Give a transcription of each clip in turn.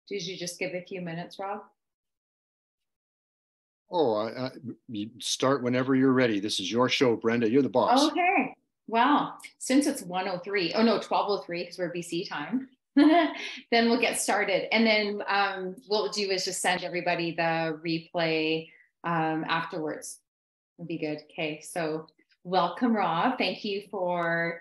Did you just give a few minutes, Rob? Oh, you start whenever you're ready. This is your show, Brenda. You're the boss. Okay. Well, since it's 1:03, oh no, 12:03 because we're BC time, then we'll get started. And then what we'll do is just send everybody the replay afterwards. It'll be good. Okay. So welcome, Rob. Thank you for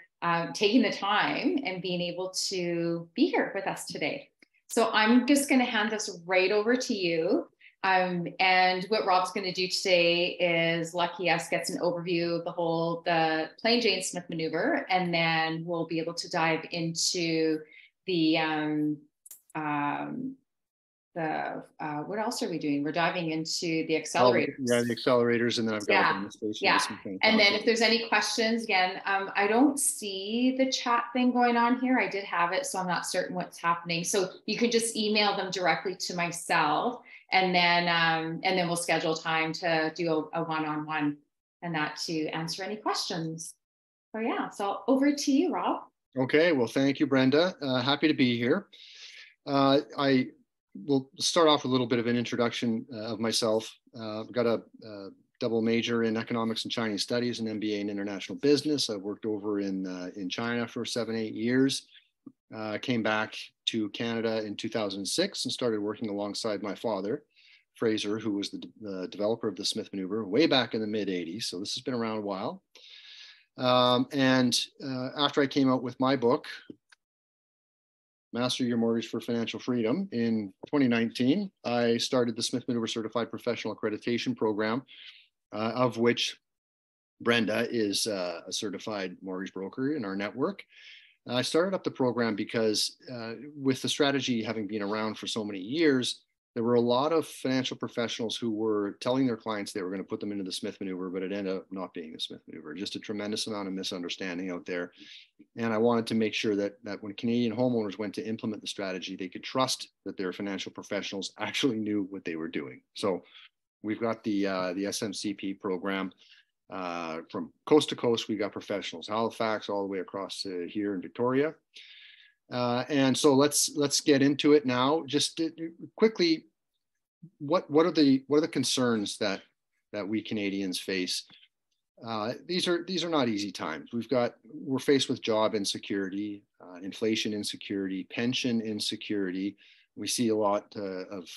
taking the time and being able to be here with us today. So I'm just going to hand this right over to you. And what Rob's going to do today is Lucky us gets an overview of the plain Jane Smith maneuver, and then we'll be able to dive into the what else are we doing? We're diving into the accelerators. Yeah, the accelerators, and then I've got a demonstration. Yeah. And then if there's any questions, again, I don't see the chat thing going on here. I did have it, so I'm not certain what's happening. So you can just email them directly to myself, and then we'll schedule time to do a one-on-one and that to answer any questions. So yeah, so over to you, Rob. Okay, well, thank you, Brenda. Happy to be here. I will start off with a little bit of an introduction of myself. I've got a double major in economics and Chinese studies, an MBA in international business. I worked over in China for 7-8 years. Came back to Canada in 2006 and started working alongside my father, Fraser, who was the developer of the Smith Manoeuvre way back in the mid-80s. So this has been around a while. After I came out with my book, Master Your Mortgage for Financial Freedom, in 2019, I started the Smith Manoeuvre Certified Professional Accreditation Program, of which Brenda is a certified mortgage broker in our network. I started up the program because with the strategy having been around for so many years, there were a lot of financial professionals who were telling their clients they were going to put them into the Smith Manoeuvre, but it ended up not being the Smith Manoeuvre. Just a tremendous amount of misunderstanding out there. And I wanted to make sure that when Canadian homeowners went to implement the strategy, they could trust that their financial professionals actually knew what they were doing. So we've got the SMCP program. From coast to coast, we got professionals, Halifax all the way across here in Victoria. And so let's get into it now. Just quickly, what are the concerns that we Canadians face? These are not easy times. We're faced with job insecurity, inflation insecurity, pension insecurity. We see a lot of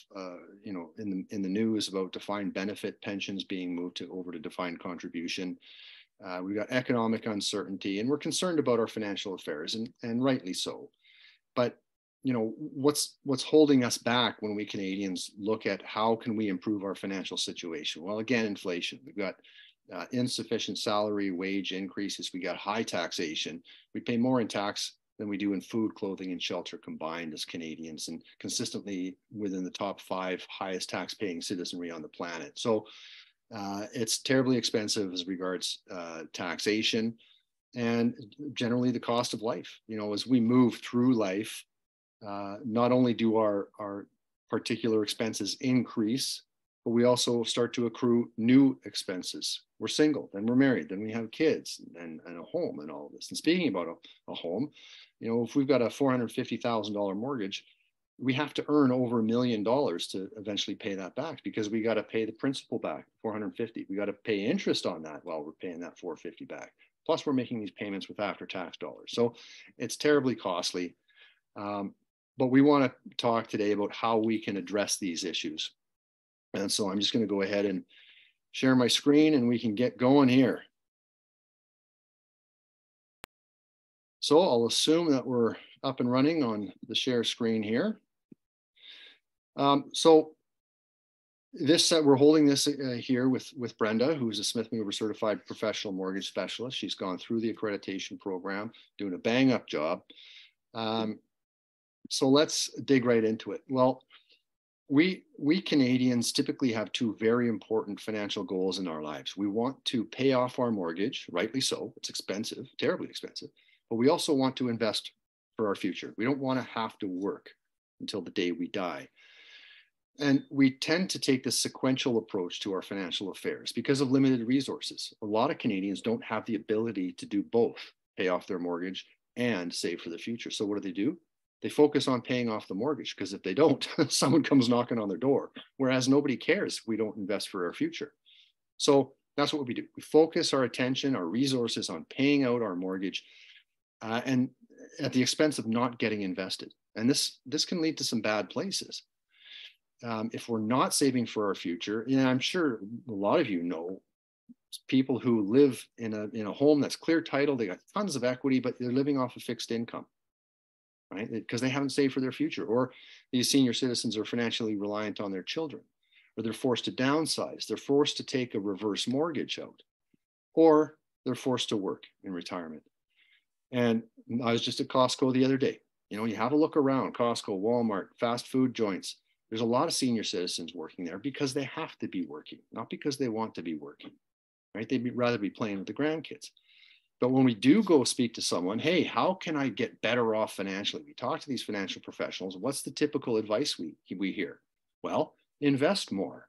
in the news about defined benefit pensions being moved over to defined contribution. We've got economic uncertainty, and we're concerned about our financial affairs, and rightly so. But what's holding us back when we Canadians look at how can we improve our financial situation? Well, again, inflation. We've got insufficient salary wage increases. We got high taxation. We pay more in tax than we do in food, clothing, and shelter combined as Canadians, and consistently within the top 5 highest tax-paying citizenry on the planet. So it's terribly expensive as regards taxation, and generally the cost of life. As we move through life, not only do our particular expenses increase, but we also start to accrue new expenses. We're single, then we're married, then we have kids and a home and all of this. And speaking about a home, if we've got a $450,000 mortgage, we have to earn over $1 million to eventually pay that back, because we got to pay the principal back, 450. We got to pay interest on that while we're paying that 450 back. Plus, we're making these payments with after-tax dollars. So it's terribly costly. But we want to talk today about how we can address these issues. And so I'm just going to go ahead and share my screen, and we can get going here. So I'll assume that we're up and running on the share screen here. So this we're holding this here with Brenda, who's a Smith Manoeuvre certified professional mortgage specialist. She's gone through the accreditation program, doing a bang up job. So let's dig right into it. Well, we Canadians typically have 2 very important financial goals in our lives. We want to pay off our mortgage, rightly so. It's expensive, terribly expensive, but we also want to invest for our future. We don't want to have to work until the day we die. And we tend to take this sequential approach to our financial affairs because of limited resources. A lot of Canadians don't have the ability to do both, pay off their mortgage and save for the future. So what do? They focus on paying off the mortgage because if they don't, someone comes knocking on their door, whereas nobody cares if we don't invest for our future. So that's what we do. We focus our attention, our resources on paying out our mortgage and at the expense of not getting invested. And this can lead to some bad places. If we're not saving for our future, and I'm sure a lot of you know people who live in a home that's clear title, they got tons of equity, but they're living off a fixed income, right? Because they haven't saved for their future. Or these senior citizens are financially reliant on their children, or they're forced to downsize. They're forced to take a reverse mortgage out, or they're forced to work in retirement. And I was just at Costco the other day. You know, you have a look around Costco, Walmart, fast food joints. There's a lot of senior citizens working there because they have to be working, not because they want to be working, right? They'd rather be playing with the grandkids. But when we do go speak to someone, hey, how can I get better off financially? We talk to these financial professionals. What's the typical advice we hear? Well, invest more,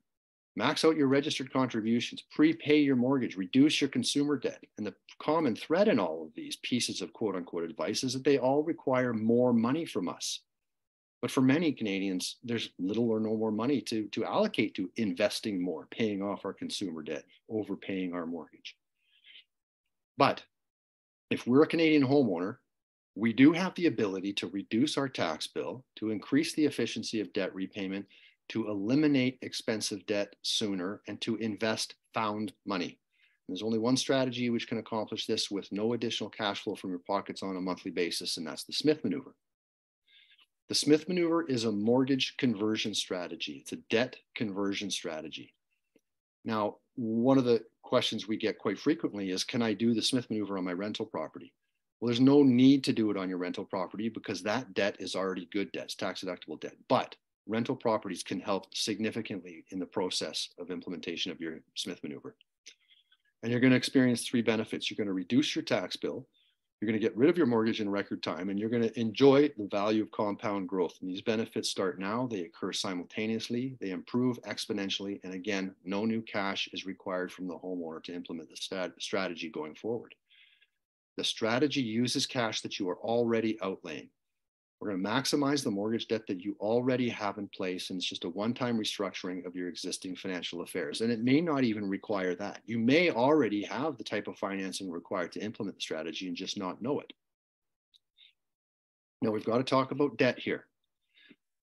max out your registered contributions, prepay your mortgage, reduce your consumer debt. And the common thread in all of these pieces of quote unquote advice is that they all require more money from us. But for many Canadians, there's little or no more money to allocate to investing more, paying off our consumer debt, overpaying our mortgage. But if we're a Canadian homeowner, we do have the ability to reduce our tax bill, to increase the efficiency of debt repayment, to eliminate expensive debt sooner, and to invest found money. And there's only one strategy which can accomplish this with no additional cash flow from your pockets on a monthly basis, and that's the Smith Maneuver. The Smith Maneuver is a mortgage conversion strategy. It's a debt conversion strategy. Now, one of the questions we get quite frequently is, can I do the Smith Maneuver on my rental property? Well, there's no need to do it on your rental property because that debt is already good debt, it's tax deductible debt. But rental properties can help significantly in the process of implementation of your Smith Maneuver. And you're going to experience three benefits. You're going to reduce your tax bill. You're going to get rid of your mortgage in record time, and you're going to enjoy the value of compound growth. And these benefits start now, they occur simultaneously, they improve exponentially, and again, no new cash is required from the homeowner to implement the strategy going forward. The strategy uses cash that you are already outlaying. We're going to maximize the mortgage debt that you already have in place, and it's just a one-time restructuring of your existing financial affairs. And it may not even require that. You may already have the type of financing required to implement the strategy and just not know it. Now, we've got to talk about debt here.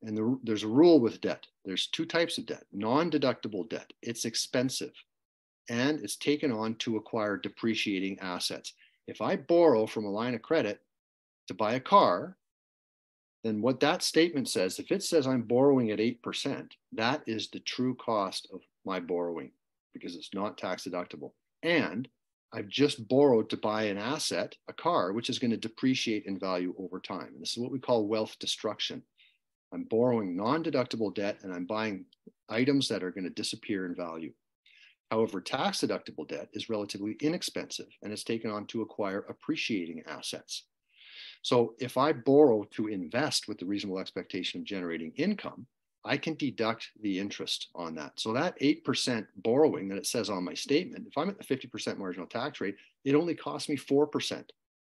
And there's a rule with debt. There's two types of debt. Non-deductible debt. It's expensive, and it's taken on to acquire depreciating assets. If I borrow from a line of credit to buy a car, then what that statement says, if it says I'm borrowing at 8%, that is the true cost of my borrowing because it's not tax deductible. And I've just borrowed to buy an asset, a car, which is going to depreciate in value over time. And this is what we call wealth destruction. I'm borrowing non-deductible debt and I'm buying items that are going to disappear in value. However, tax deductible debt is relatively inexpensive and it's taken on to acquire appreciating assets. So if I borrow to invest with the reasonable expectation of generating income, I can deduct the interest on that. So that 8% borrowing that it says on my statement, if I'm at the 50% marginal tax rate, it only costs me 4%.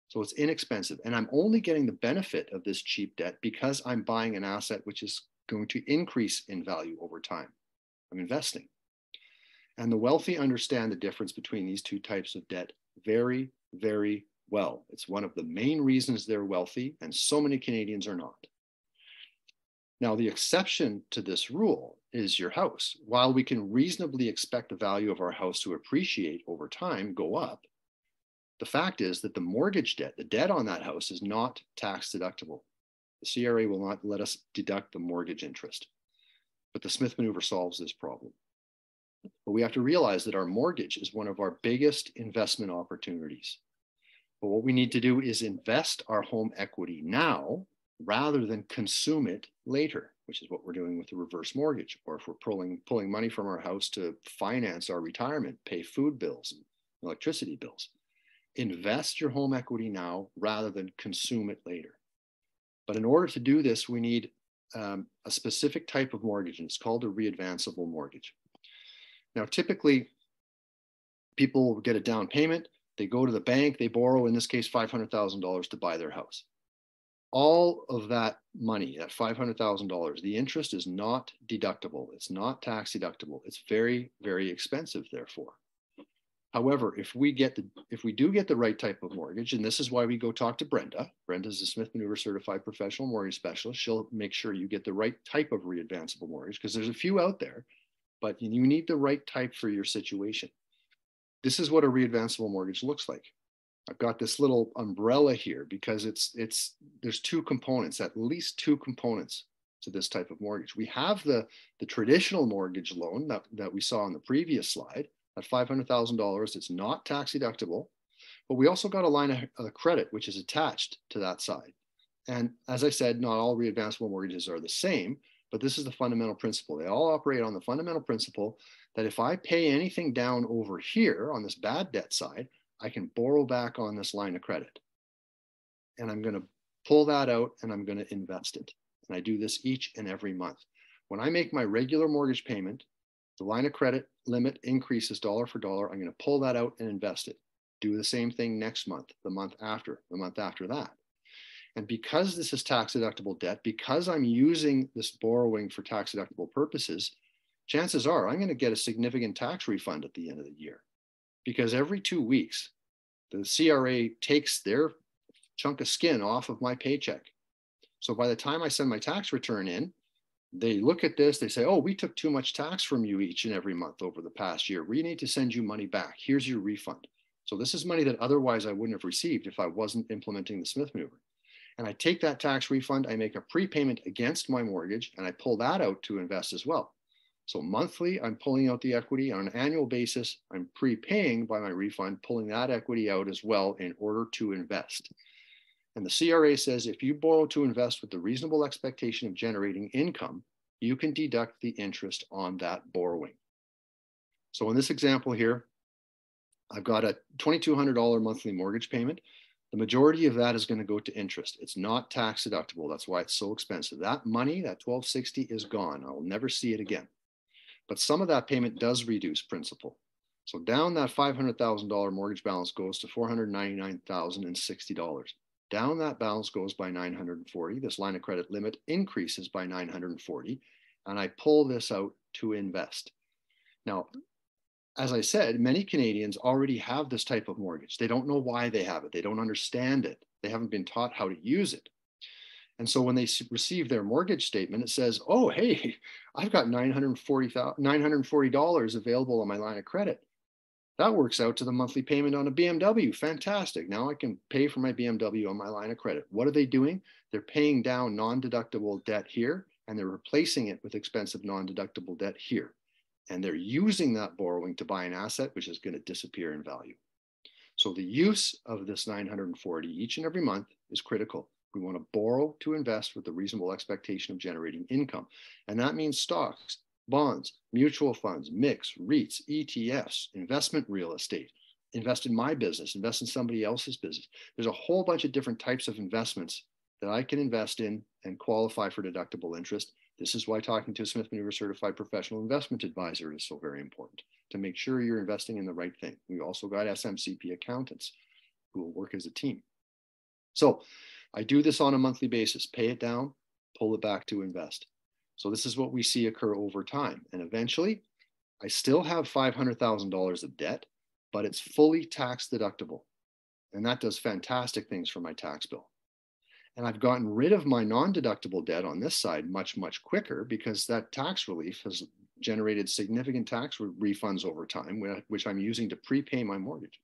So it's inexpensive. And I'm only getting the benefit of this cheap debt because I'm buying an asset which is going to increase in value over time. I'm investing. And the wealthy understand the difference between these two types of debt very, very well. It's one of the main reasons they're wealthy, and so many Canadians are not. Now, the exception to this rule is your house. While we can reasonably expect the value of our house to appreciate over time, go up, the fact is that the mortgage debt, the debt on that house, is not tax deductible. The CRA will not let us deduct the mortgage interest. But the Smith Maneuver solves this problem. But we have to realize that our mortgage is one of our biggest investment opportunities. But what we need to do is invest our home equity now rather than consume it later, which is what we're doing with the reverse mortgage, or if we're pulling money from our house to finance our retirement, pay food bills and electricity bills. Invest your home equity now rather than consume it later. But in order to do this, we need a specific type of mortgage, and it's called a readvanceable mortgage. Now, typically, people get a down payment. They go to the bank, they borrow, in this case, $500,000 to buy their house. all of that money, that $500,000, the interest is not deductible. It's not tax deductible. It's very, very expensive, therefore. However, if we do get the right type of mortgage, and this is why we go talk to Brenda. Brenda's a Smith Manoeuvre certified professional mortgage specialist. She'll make sure you get the right type of readvanceable mortgage, because there's a few out there, but you need the right type for your situation. This is what a readvanceable mortgage looks like. I've got this little umbrella here because there's two components, at least two components to this type of mortgage. We have the traditional mortgage loan that we saw on the previous slide at $500,000. It's not tax deductible, but we also got a line of credit which is attached to that side. And as I said, not all readvanceable mortgages are the same, but this is the fundamental principle. They all operate on the fundamental principle that if I pay anything down over here on this bad debt side, I can borrow back on this line of credit. And I'm going to pull that out and I'm going to invest it. And I do this each and every month. When I make my regular mortgage payment, the line of credit limit increases dollar for dollar. I'm going to pull that out and invest it. Do the same thing next month, the month after that. And because this is tax deductible debt, because I'm using this borrowing for tax deductible purposes, chances are I'm going to get a significant tax refund at the end of the year. Because every 2 weeks, the CRA takes their chunk of skin off of my paycheck. So by the time I send my tax return in, they look at this, they say, oh, we took too much tax from you each and every month over the past year. We need to send you money back. Here's your refund. So this is money that otherwise I wouldn't have received if I wasn't implementing the Smith Manoeuvre. And I take that tax refund, I make a prepayment against my mortgage, and I pull that out to invest as well. So monthly, I'm pulling out the equity. On an annual basis, I'm prepaying by my refund, pulling that equity out as well in order to invest. And the CRA says if you borrow to invest with the reasonable expectation of generating income, you can deduct the interest on that borrowing. So in this example here, I've got a $2,200 monthly mortgage payment. The majority of that is going to go to interest. It's not tax deductible. That's why it's so expensive. That money, that $1,260, is gone. I'll never see it again. But some of that payment does reduce principal. So down that $500,000 mortgage balance goes to $499,060. Down that balance goes by $940. This line of credit limit increases by $940, and I pull this out to invest. Now, as I said, many Canadians already have this type of mortgage. They don't know why they have it. They don't understand it. They haven't been taught how to use it. And so when they receive their mortgage statement, it says, oh, hey, I've got $940 available on my line of credit. That works out to the monthly payment on a BMW. Fantastic. Now I can pay for my BMW on my line of credit. What are they doing? They're paying down non-deductible debt here, and they're replacing it with expensive non-deductible debt here. And they're using that borrowing to buy an asset, which is going to disappear in value. So the use of this $940 each and every month is critical. We want to borrow to invest with the reasonable expectation of generating income. And that means stocks, bonds, mutual funds, mix, REITs, ETFs, investment real estate, invest in my business, invest in somebody else's business. There's a whole bunch of different types of investments that I can invest in and qualify for deductible interest. This is why talking to a Smith Manoeuvre certified professional investment advisor is so very important, to make sure you're investing in the right thing. We also got SMCP accountants who will work as a team. So I do this on a monthly basis, pay it down, pull it back to invest. So this is what we see occur over time. And eventually, I still have $500,000 of debt, but it's fully tax deductible. And that does fantastic things for my tax bill. And I've gotten rid of my non-deductible debt on this side much, much quicker because that tax relief has generated significant tax refunds over time, which I'm using to prepay my mortgage.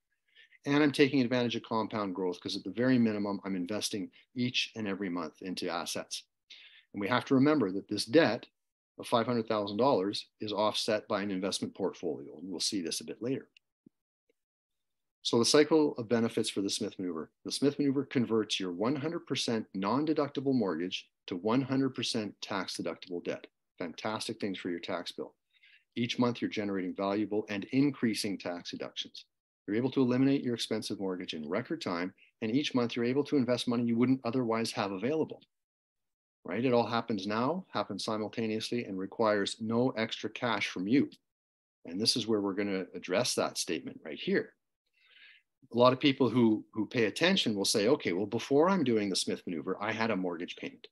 And I'm taking advantage of compound growth because at the very minimum, I'm investing each and every month into assets. And we have to remember that this debt of $500,000 is offset by an investment portfolio. And we'll see this a bit later. So the cycle of benefits for the Smith Manoeuvre. The Smith Manoeuvre converts your 100% non-deductible mortgage to 100% tax deductible debt. Fantastic things for your tax bill. Each month you're generating valuable and increasing tax deductions. You're able to eliminate your expensive mortgage in record time, and each month you're able to invest money you wouldn't otherwise have available. Right? It all happens now, happens simultaneously, and requires no extra cash from you. And this is where we're going to address that statement right here. a lot of people who pay attention will say, okay, well, before I'm doing the Smith maneuver, I had a mortgage payment.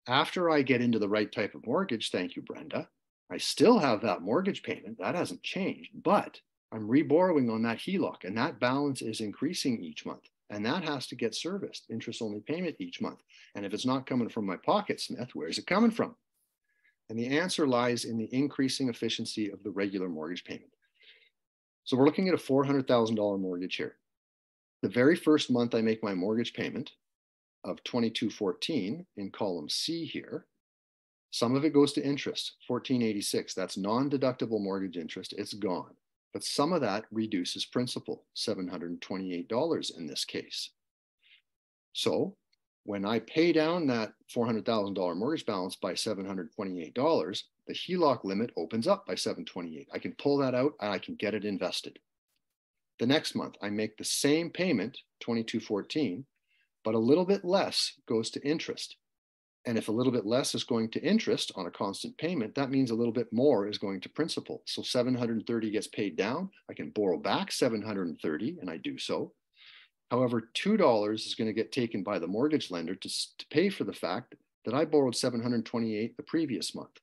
After I get into the right type of mortgage, thank you, Brenda, I still have that mortgage payment. That hasn't changed, but I'm reborrowing on that HELOC, and that balance is increasing each month. And that has to get serviced, interest only payment each month. And if it's not coming from my pocket, Smith, where's it coming from? And the answer lies in the increasing efficiency of the regular mortgage payment. So we're looking at a $400,000 mortgage here. The very first month I make my mortgage payment of $2,214 in column C here, some of it goes to interest, $1,486. That's non-deductible mortgage interest. It's gone. But some of that reduces principal, $728 in this case. So when I pay down that $400,000 mortgage balance by $728, the HELOC limit opens up by $728. I can pull that out and I can get it invested. The next month, I make the same payment, $2,214, but a little bit less goes to interest. And if a little bit less is going to interest on a constant payment, that means a little bit more is going to principal. So $730 gets paid down. I can borrow back $730, and I do so. However, $2 is going to get taken by the mortgage lender to pay for the fact that I borrowed $728 the previous month.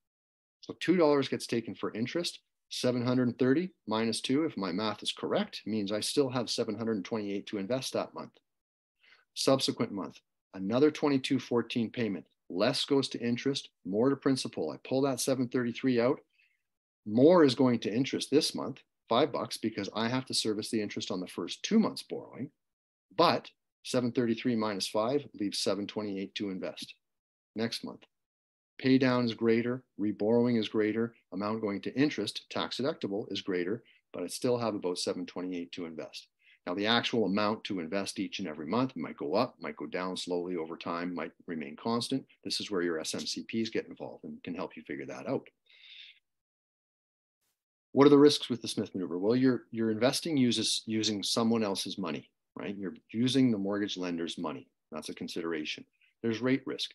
So $2 gets taken for interest. 730 minus 2, if my math is correct, means I still have 728 to invest that month. Subsequent month, another 2214 payment. Less goes to interest, more to principal. I pull that 733 out. More is going to interest this month, $5, because I have to service the interest on the first 2 months borrowing. But 733 minus 5 leaves 728 to invest. Next month, pay down is greater, reborrowing is greater, amount going to interest, tax deductible, is greater, but I still have about 728 to invest. Now, the actual amount to invest each and every month might go up, might go down slowly over time, might remain constant. This is where your SMCPs get involved and can help you figure that out. What are the risks with the Smith maneuver? Well, you're investing using someone else's money, right? You're using the mortgage lender's money. That's a consideration. There's rate risk.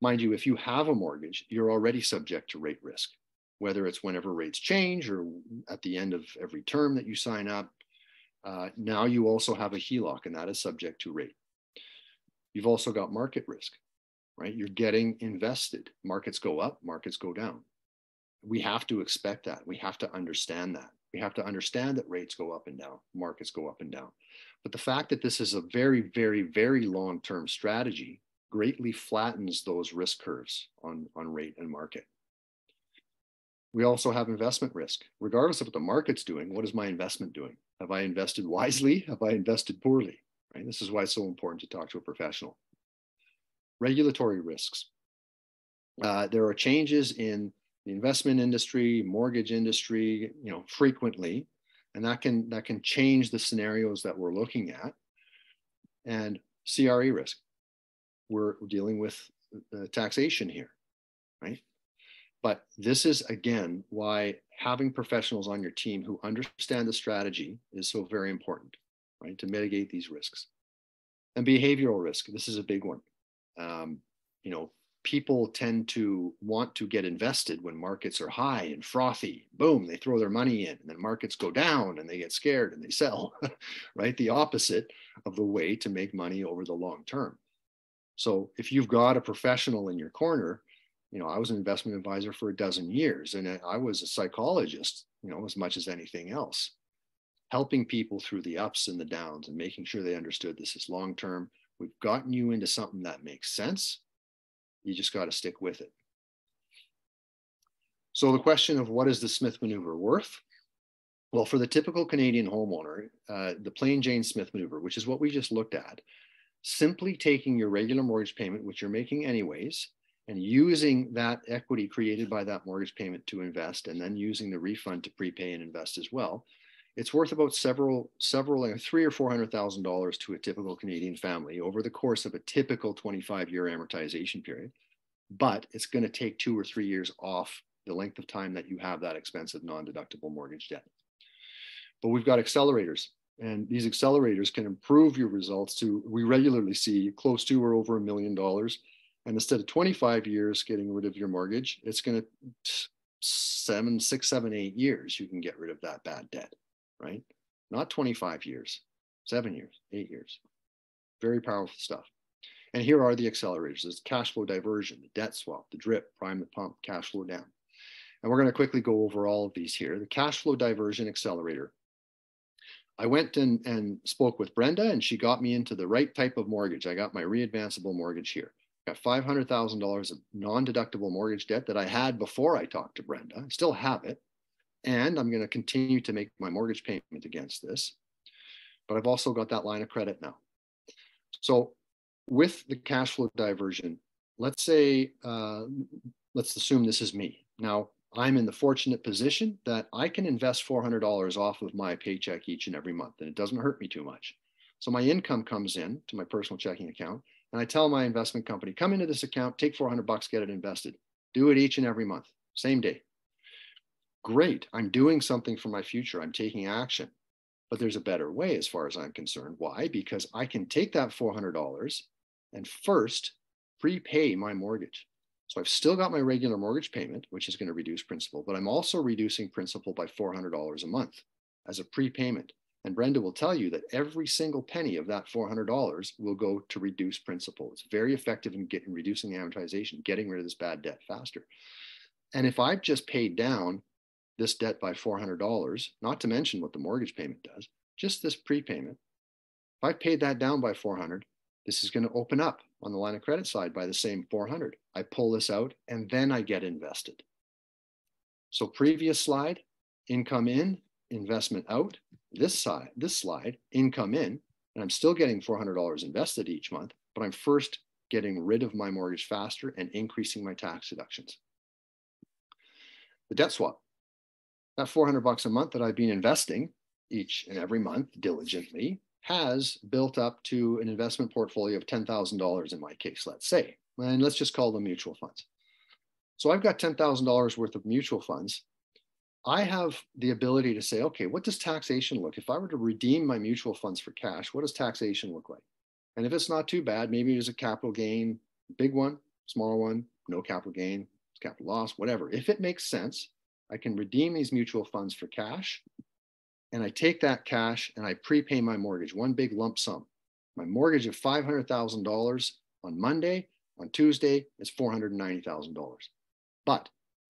Mind you, if you have a mortgage, you're already subject to rate risk, whether it's whenever rates change or at the end of every term that you sign up. Now you also have a HELOC, and that is subject to rate. You've also got market risk, right? You're getting invested. Markets go up, markets go down. We have to expect that. We have to understand that. We have to understand that rates go up and down, markets go up and down. But the fact that this is a very, very, very long-term strategy greatly flattens those risk curves on rate and market. We also have investment risk. Regardless of what the market's doing, what is my investment doing? Have I invested wisely? Have I invested poorly? Right? This is why it's so important to talk to a professional. Regulatory risks. There are changes in the investment industry, mortgage industry, frequently, and that can change the scenarios that we're looking at. And CRE risk. We're dealing with taxation here, right? But this is, again, why having professionals on your team who understand the strategy is so very important, right? To mitigate these risks. And behavioral risk, this is a big one. People tend to want to get invested when markets are high and frothy. Boom, they throw their money in, and then markets go down and they get scared and they sell, right? The opposite of the way to make money over the long term. So if you've got a professional in your corner, I was an investment advisor for 12 years, and I was a psychologist, as much as anything else, helping people through the ups and the downs and making sure they understood this is long-term. We've gotten you into something that makes sense. You just got to stick with it. So the question of what is the Smith maneuver worth? Well, for the typical Canadian homeowner, the plain Jane Smith maneuver, which is what we just looked at, simply taking your regular mortgage payment, which you're making anyways, and using that equity created by that mortgage payment to invest, and then using the refund to prepay and invest as well, it's worth about several, $300,000 or $400,000 to a typical Canadian family over the course of a typical 25-year amortization period. But it's going to take 2 or 3 years off the length of time that you have that expensive non-deductible mortgage debt. But we've got accelerators, and these accelerators can improve your results to, we regularly see close to or over $1 million. And instead of 25 years getting rid of your mortgage, it's going to 6, 7, 8 years, you can get rid of that bad debt, right? Not 25 years. 7 years, 8 years. Very powerful stuff. And here are the accelerators. There's cash flow diversion, the debt swap, the drip, prime the pump, cash flow down. And we're going to quickly go over all of these here. The cash flow diversion accelerator. I went and spoke with Brenda, and she got me into the right type of mortgage. I got my readvanceable mortgage here. Got $500,000 of non-deductible mortgage debt that I had before I talked to Brenda. I still have it. And I'm going to continue to make my mortgage payment against this. But I've also got that line of credit now. So with the cash flow diversion, let's say, let's assume this is me. Now, I'm in the fortunate position that I can invest $400 off of my paycheck each and every month, and it doesn't hurt me too much. So my income comes in to my personal checking account, and I tell my investment company, come into this account, take $400, get it invested. Do it each and every month, same day. Great, I'm doing something for my future. I'm taking action. But there's a better way as far as I'm concerned. Why? Because I can take that $400 and first prepay my mortgage. So I've still got my regular mortgage payment, which is going to reduce principal, but I'm also reducing principal by $400 a month as a prepayment. And Brenda will tell you that every single penny of that $400 will go to reduce principal. It's very effective in reducing the amortization, getting rid of this bad debt faster. And if I've just paid down this debt by $400, not to mention what the mortgage payment does, just this prepayment, if I paid that down by $400, this is going to open up on the line of credit side by the same $400. I pull this out and then I get invested. So previous slide, income in, investment out. This slide, income in, and I'm still getting $400 invested each month, but I'm first getting rid of my mortgage faster and increasing my tax deductions. The debt swap, that $400 a month that I've been investing each and every month diligently has built up to an investment portfolio of $10,000 in my case, let's say, and let's just call them mutual funds. So I've got $10,000 worth of mutual funds. I have the ability to say, okay, what does taxation look? If I were to redeem my mutual funds for cash, what does taxation look like? And if it's not too bad, maybe there's a capital gain, big one, small one, no capital gain, capital loss, whatever. If it makes sense, I can redeem these mutual funds for cash, and I take that cash and I prepay my mortgage, one big lump sum. My mortgage of $500,000 on Monday, on Tuesday, is $490,000. But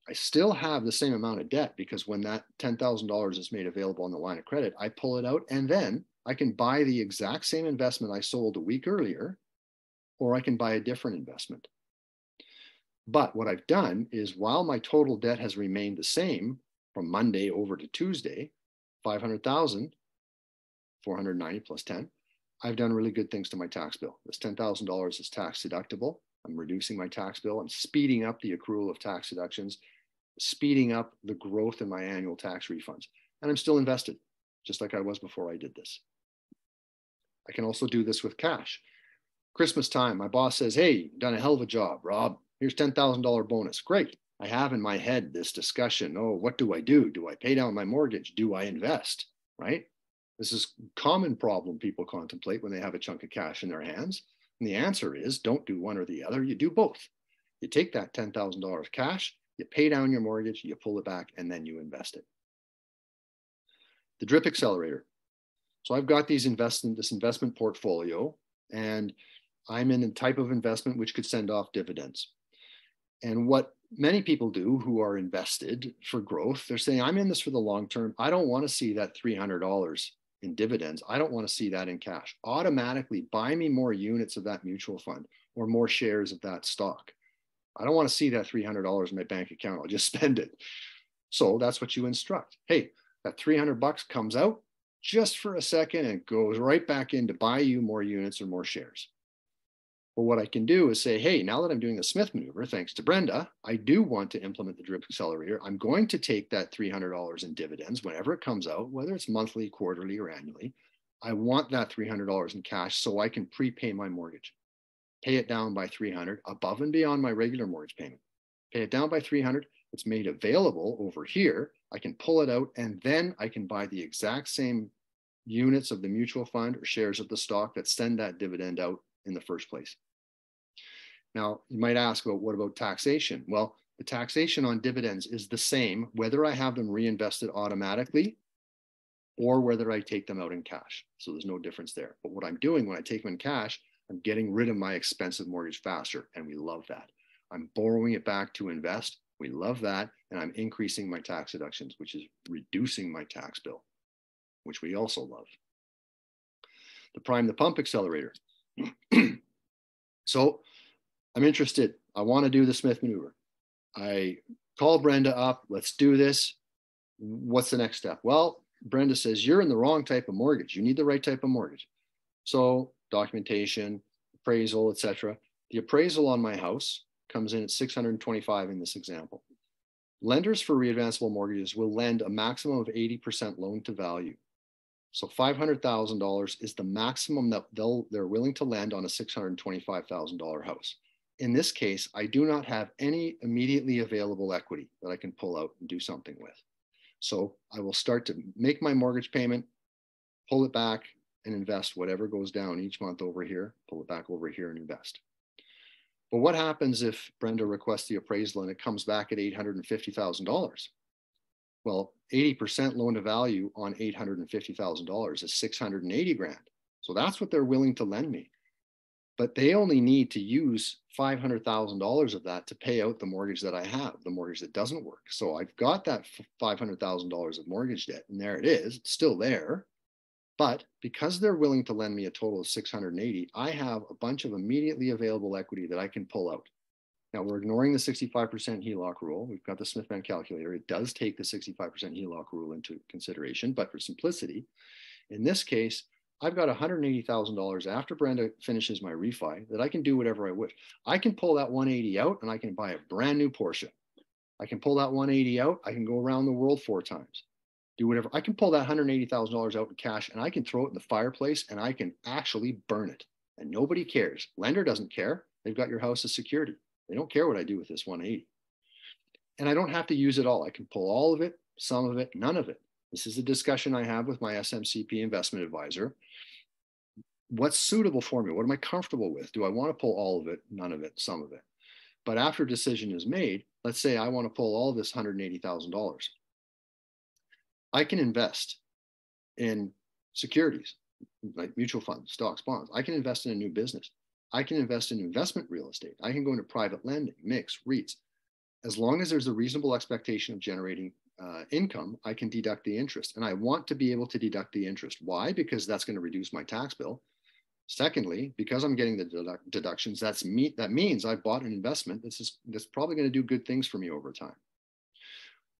I still have the same amount of debt because when that $10,000 is made available on the line of credit, I pull it out and then I can buy the exact same investment I sold a week earlier, or I can buy a different investment. But what I've done is while my total debt has remained the same from Monday over to Tuesday, 500,000, 490 plus 10, I've done really good things to my tax bill. This $10,000 is tax deductible. I'm reducing my tax bill. I'm speeding up the accrual of tax deductions, speeding up the growth in my annual tax refunds. And I'm still invested, just like I was before I did this. I can also do this with cash. Christmas time, my boss says, hey, you've done a hell of a job, Rob. Here's $10,000 bonus. Great. I have in my head this discussion. Oh, what do I do? Do I pay down my mortgage? Do I invest? Right? This is a common problem people contemplate when they have a chunk of cash in their hands. And the answer is don't do one or the other. You do both. You take that $10,000 cash, you pay down your mortgage, you pull it back, and then you invest it. The drip accelerator. So I've got this investment portfolio, and I'm in a type of investment which could send off dividends. And what many people do who are invested for growth, they're saying, I'm in this for the long term. I don't want to see that $300 in dividends. I don't want to see that in cash. Automatically buy me more units of that mutual fund or more shares of that stock. I don't want to see that $300 in my bank account. I'll just spend it. So that's what you instruct. Hey, that $300 comes out just for a second and goes right back in to buy you more units or more shares. Well, what I can do is say, hey, now that I'm doing the Smith Maneuver, thanks to Brenda, I do want to implement the drip accelerator. I'm going to take that $300 in dividends whenever it comes out, whether it's monthly, quarterly, or annually. I want that $300 in cash so I can prepay my mortgage. Pay it down by $300 above and beyond my regular mortgage payment. Pay it down by $300. It's made available over here. I can pull it out and then I can buy the exact same units of the mutual fund or shares of the stock that send that dividend out in the first place. Now, you might ask, well, what about taxation? Well, the taxation on dividends is the same whether I have them reinvested automatically or whether I take them out in cash. So there's no difference there. But what I'm doing when I take them in cash, I'm getting rid of my expensive mortgage faster, and we love that. I'm borrowing it back to invest. We love that. And I'm increasing my tax deductions, which is reducing my tax bill, which we also love. The prime the pump accelerator. So I'm interested. I want to do the Smith Maneuver. I call Brenda up. Let's do this. What's the next step? Well, Brenda says, you're in the wrong type of mortgage. You need the right type of mortgage. So documentation, appraisal, etc. The appraisal on my house comes in at $625 in this example. Lenders for readvanceable mortgages will lend a maximum of 80% loan to value. So $500,000 is the maximum that they're willing to lend on a $625,000 house. In this case, I do not have any immediately available equity that I can pull out and do something with. So I will start to make my mortgage payment, pull it back, and invest whatever goes down each month over here, pull it back over here and invest. But what happens if Brenda requests the appraisal and it comes back at $850,000? Well, 80% loan to value on $850,000 is 680 grand. So that's what they're willing to lend me. But they only need to use $500,000 of that to pay out the mortgage that I have, the mortgage that doesn't work. So I've got that $500,000 of mortgage debt, and there it is. It's still there. But because they're willing to lend me a total of 680, I have a bunch of immediately available equity that I can pull out. Now we're ignoring the 65% HELOC rule. We've got the Smith Manoeuvre calculator. It does take the 65% HELOC rule into consideration, but for simplicity, in this case, I've got $180,000 after Brenda finishes my refi that I can do whatever I wish. I can pull that 180 out and I can buy a brand new Porsche. I can pull that 180 out. I can go around the world 4 times. Do whatever. I can pull that $180,000 out in cash and I can throw it in the fireplace and I can actually burn it. And nobody cares. Lender doesn't care. They've got your house as security. They don't care what I do with this 180. And I don't have to use it all. I can pull all of it, some of it, none of it. This is a discussion I have with my SMCP investment advisor. What's suitable for me? What am I comfortable with? Do I want to pull all of it, none of it, some of it? But after a decision is made, let's say I want to pull all this $180,000. I can invest in securities like mutual funds, stocks, bonds. I can invest in a new business. I can invest in investment real estate. I can go into private lending, mix, REITs. As long as there's a reasonable expectation of generating income, I can deduct the interest. And I want to be able to deduct the interest. Why? Because that's going to reduce my tax bill. Secondly, because I'm getting the deductions, that means I bought an investment that's probably going to do good things for me over time.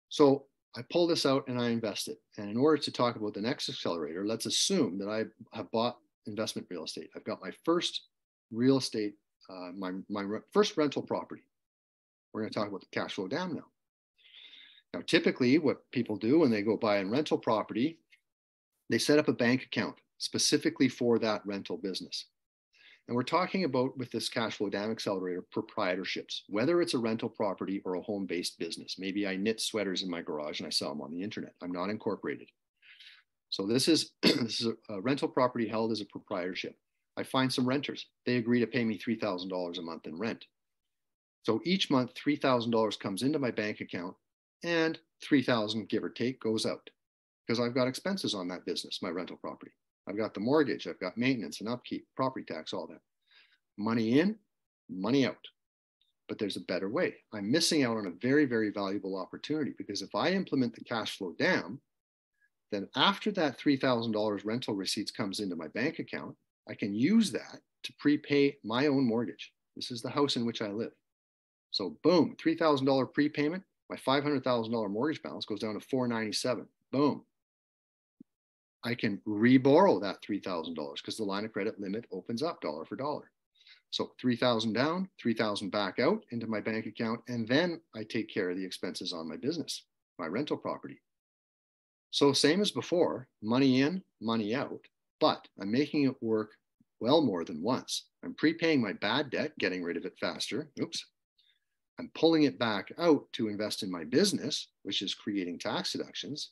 So I pull this out and I invest it. And in order to talk about the next accelerator, let's assume that I have bought investment real estate. I've got my first real estate, my first rental property. We're going to talk about the cash flow dam now. Now, typically what people do when they go buy a rental property, they set up a bank account specifically for that rental business. And we're talking about, with this cash flow dam accelerator, proprietorships, whether it's a rental property or a home-based business. Maybe I knit sweaters in my garage and I sell them on the internet. I'm not incorporated. So this is a rental property held as a proprietorship. I find some renters. They agree to pay me $3,000 a month in rent. So each month, $3,000 comes into my bank account and $3,000, give or take, goes out because I've got expenses on that business, my rental property. I've got the mortgage, I've got maintenance and upkeep, property tax, all that. Money in, money out. But there's a better way. I'm missing out on a very, very valuable opportunity because if I implement the cash flow dam, then after that $3,000 rental receipts comes into my bank account, I can use that to prepay my own mortgage. This is the house in which I live. So boom, $3,000 prepayment, my $500,000 mortgage balance goes down to $497. Boom. I can reborrow that $3,000 because the line of credit limit opens up dollar for dollar. So $3,000 down, $3,000 back out into my bank account, and then I take care of the expenses on my business, my rental property. So same as before, money in, money out, but I'm making it work well more than once. I'm prepaying my bad debt, getting rid of it faster. Oops. I'm pulling it back out to invest in my business, which is creating tax deductions,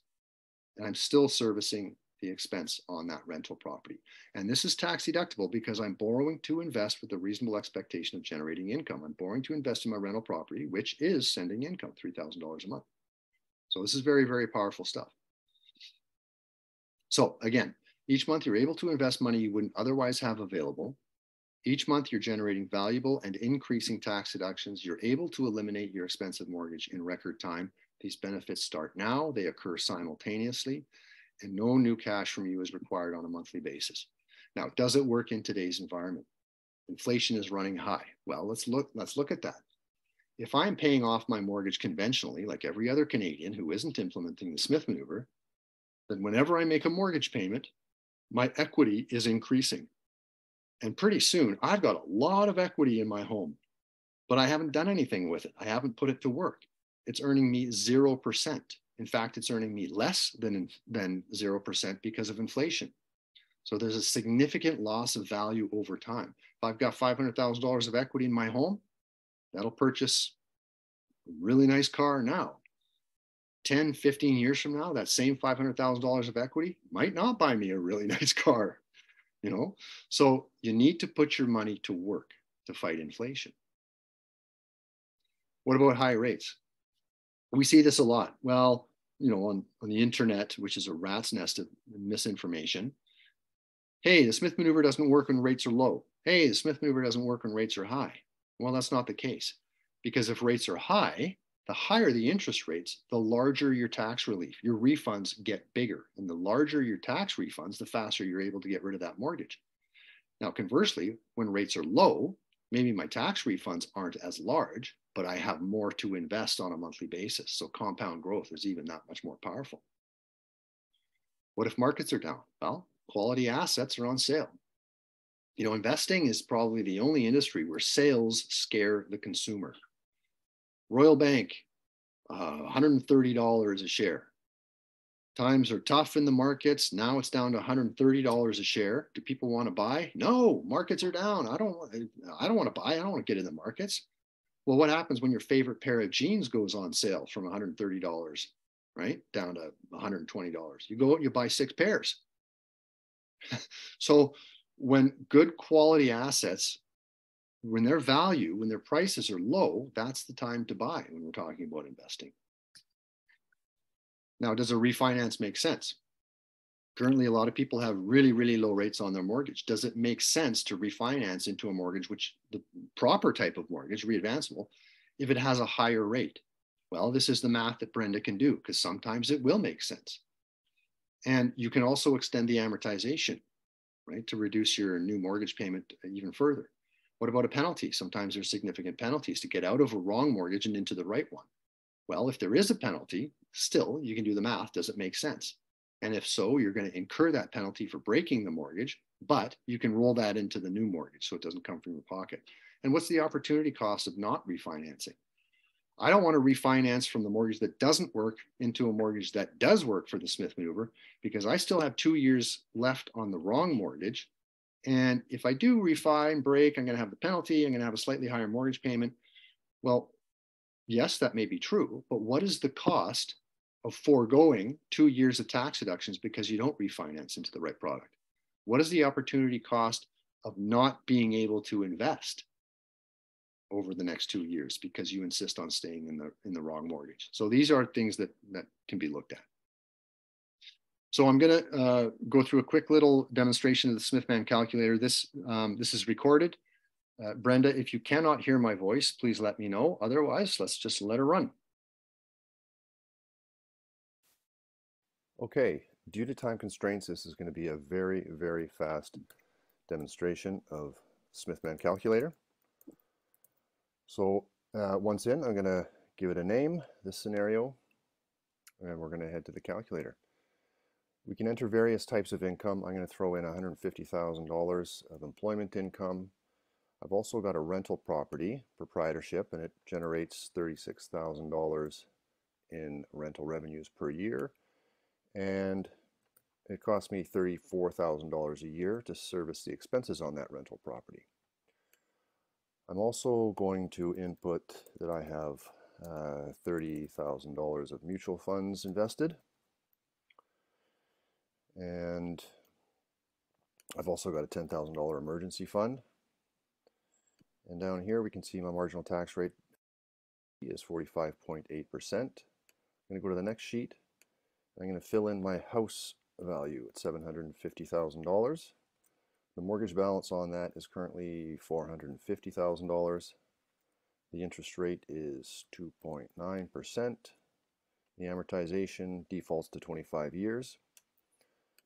and I'm still servicing the expense on that rental property. And this is tax deductible because I'm borrowing to invest with a reasonable expectation of generating income. I'm borrowing to invest in my rental property, which is sending income, $3,000 a month. So this is very, very powerful stuff. So again, each month you're able to invest money you wouldn't otherwise have available. Each month you're generating valuable and increasing tax deductions. You're able to eliminate your expensive mortgage in record time. These benefits start now, they occur simultaneously, and no new cash from you is required on a monthly basis. Now, does it work in today's environment? Inflation is running high. Well, let's look at that. If I'm paying off my mortgage conventionally, like every other Canadian who isn't implementing the Smith Maneuver, then whenever I make a mortgage payment, my equity is increasing. And pretty soon, I've got a lot of equity in my home, but I haven't done anything with it. I haven't put it to work. It's earning me 0%. In fact, it's earning me less than 0% because of inflation. So there's a significant loss of value over time. If I've got $500,000 of equity in my home, that'll purchase a really nice car now. 10, 15 years from now, that same $500,000 of equity might not buy me a really nice car, you know? So you need to put your money to work to fight inflation. What about high rates? We see this a lot. Well, you know, on the internet, which is a rat's nest of misinformation. Hey, the Smith Maneuver doesn't work when rates are low. Hey, the Smith Maneuver doesn't work when rates are high. Well, that's not the case. Because if rates are high, the higher the interest rates, the larger your tax relief. Your refunds get bigger. And the larger your tax refunds, the faster you're able to get rid of that mortgage. Now, conversely, when rates are low, maybe my tax refunds aren't as large, but I have more to invest on a monthly basis. So compound growth is even that much more powerful. What if markets are down? Well, quality assets are on sale. You know, investing is probably the only industry where sales scare the consumer. Royal Bank, $130 a share. Times are tough in the markets. Now it's down to $130 a share. Do people want to buy? No, markets are down. I don't want to buy. I don't want to get in the markets. Well, what happens when your favorite pair of jeans goes on sale from $130, right, down to $120? You go out and you buy 6 pairs. So when good quality assets, when their value, when their prices are low, that's the time to buy when we're talking about investing. Now, does a refinance make sense? Currently, a lot of people have really, really low rates on their mortgage. Does it make sense to refinance into a mortgage, which the proper type of mortgage, readvanceable, if it has a higher rate? Well, this is the math that Brenda can do, because sometimes it will make sense. And you can also extend the amortization, right, to reduce your new mortgage payment even further. What about a penalty? Sometimes there's significant penalties to get out of a wrong mortgage and into the right one. Well, if there is a penalty, still, you can do the math. Does it make sense? And if so, you're going to incur that penalty for breaking the mortgage, but you can roll that into the new mortgage so it doesn't come from your pocket. And what's the opportunity cost of not refinancing? I don't want to refinance from the mortgage that doesn't work into a mortgage that does work for the Smith Maneuver, because I still have 2 years left on the wrong mortgage. And if I do refi and break, I'm going to have the penalty. I'm going to have a slightly higher mortgage payment. Well, yes, that may be true, but what is the cost of foregoing 2 years of tax deductions because you don't refinance into the right product? What is the opportunity cost of not being able to invest over the next 2 years because you insist on staying in the wrong mortgage? So these are things that can be looked at. So I'm going to go through a quick little demonstration of the Smith Man calculator. This is recorded. Brenda, if you cannot hear my voice, please let me know. Otherwise, let's just let her run. Okay, due to time constraints, this is going to be a very, very fast demonstration of Smith Man calculator. So once in, I'm going to give it a name, this scenario, and we're going to head to the calculator. We can enter various types of income. I'm going to throw in $150,000 of employment income. I've also got a rental property proprietorship, and it generates $36,000 in rental revenues per year. And it costs me $34,000 a year to service the expenses on that rental property. I'm also going to input that I have $30,000 of mutual funds invested. And I've also got a $10,000 emergency fund. And down here we can see my marginal tax rate is 45.8%. I'm going to go to the next sheet. I'm going to fill in my house value at $750,000. The mortgage balance on that is currently $450,000. The interest rate is 2.9%. The amortization defaults to 25 years.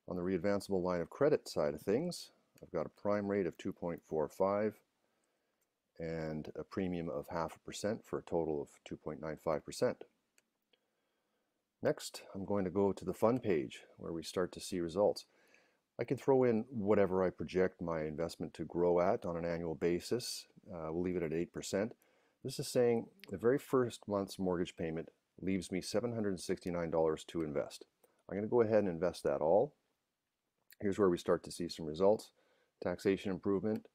On the readvanceable line of credit side of things, I've got a prime rate of 2.45 and a premium of 0.5% for a total of 2.95%. Next, I'm going to go to the fund page where we start to see results. I can throw in whatever I project my investment to grow at on an annual basis. We'll leave it at 8%. This is saying the very first month's mortgage payment leaves me $769 to invest. I'm going to go ahead and invest that all. Here's where we start to see some results. Taxation improvement,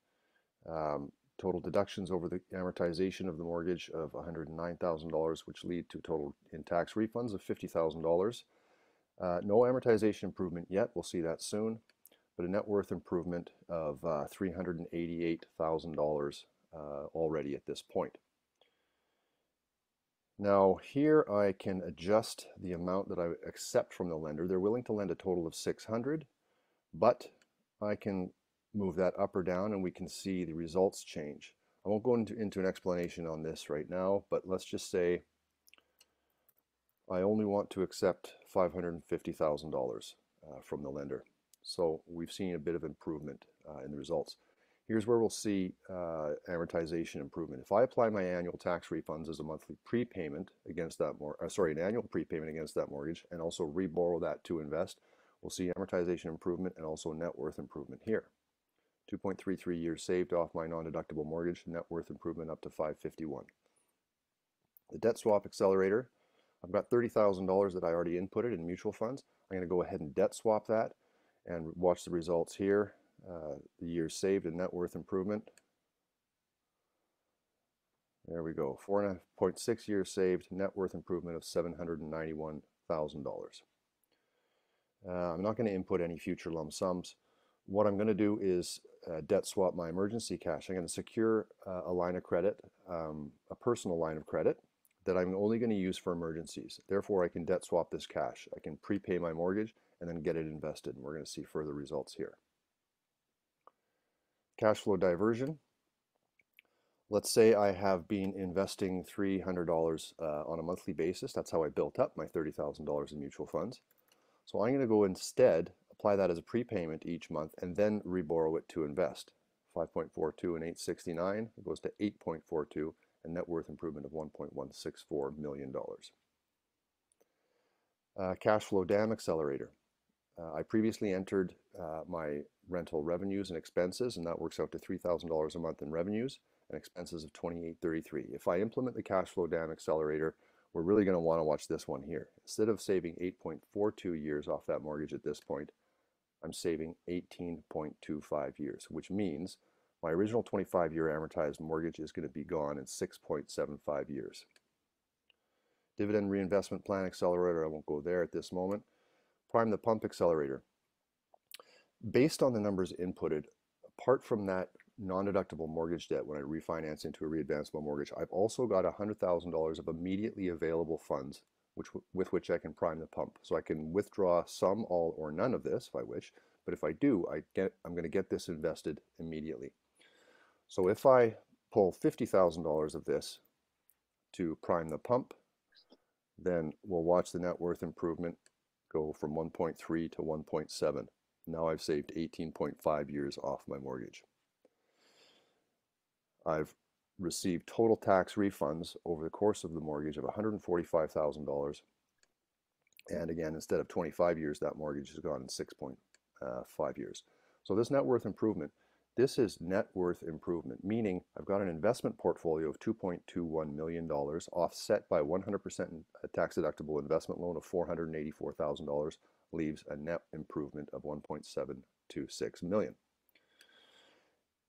total deductions over the amortization of the mortgage of $109,000, which lead to total in tax refunds of $50,000. No amortization improvement yet, we'll see that soon, but a net worth improvement of $388,000 already at this point. Now here I can adjust the amount that I accept from the lender. They're willing to lend a total of $600, but I can move that up or down and we can see the results change. I won't go into an explanation on this right now, but let's just say I only want to accept $550,000 from the lender. So we've seen a bit of improvement in the results. Here's where we'll see amortization improvement. If I apply my annual tax refunds as a monthly prepayment against that an annual prepayment against that mortgage, and also reborrow that to invest, we'll see amortization improvement and also net worth improvement here. 2.33 years saved off my non-deductible mortgage, net worth improvement up to $551. The debt swap accelerator, I've got $30,000 that I already inputted in mutual funds. I'm going to go ahead and debt swap that and watch the results here. The years saved and net worth improvement. There we go, 4.6 years saved, net worth improvement of $791,000. I'm not going to input any future lump sums. What I'm going to do is debt swap my emergency cash. I'm going to secure a line of credit, a personal line of credit that I'm only going to use for emergencies. Therefore, I can debt swap this cash. I can prepay my mortgage and then get it invested. And we're going to see further results here. Cash flow diversion. Let's say I have been investing $300 on a monthly basis. That's how I built up my $30,000 in mutual funds. So I'm going to go instead apply that as a prepayment each month and then reborrow it to invest. 5.42 and 869, it goes to 8.42 and net worth improvement of $1.164 million. Cash flow dam accelerator. I previously entered my rental revenues and expenses, and that works out to $3,000 a month in revenues and expenses of $2,833. If I implement the cash flow dam accelerator, we're really going to want to watch this one here. Instead of saving 8.42 years off that mortgage at this point, I'm saving 18.25 years, which means my original 25-year amortized mortgage is going to be gone in 6.75 years. Dividend reinvestment plan accelerator, I won't go there at this moment. Prime the pump accelerator. Based on the numbers inputted, apart from that non-deductible mortgage debt when I refinance into a readvanceable mortgage, I've also got $100,000 of immediately available funds with which I can prime the pump. So I can withdraw some, all, or none of this if I wish, but if I do, I'm going to get this invested immediately. So if I pull $50,000 of this to prime the pump, then we'll watch the net worth improvement go from 1.3 to 1.7. Now I've saved 18.5 years off my mortgage. I've received total tax refunds over the course of the mortgage of $145,000. And again, instead of 25 years, that mortgage has gone in 6.5 years. So this net worth improvement, this is net worth improvement, meaning I've got an investment portfolio of $2.21 million offset by 100% tax deductible investment loan of $484,000, leaves a net improvement of $1.726 million.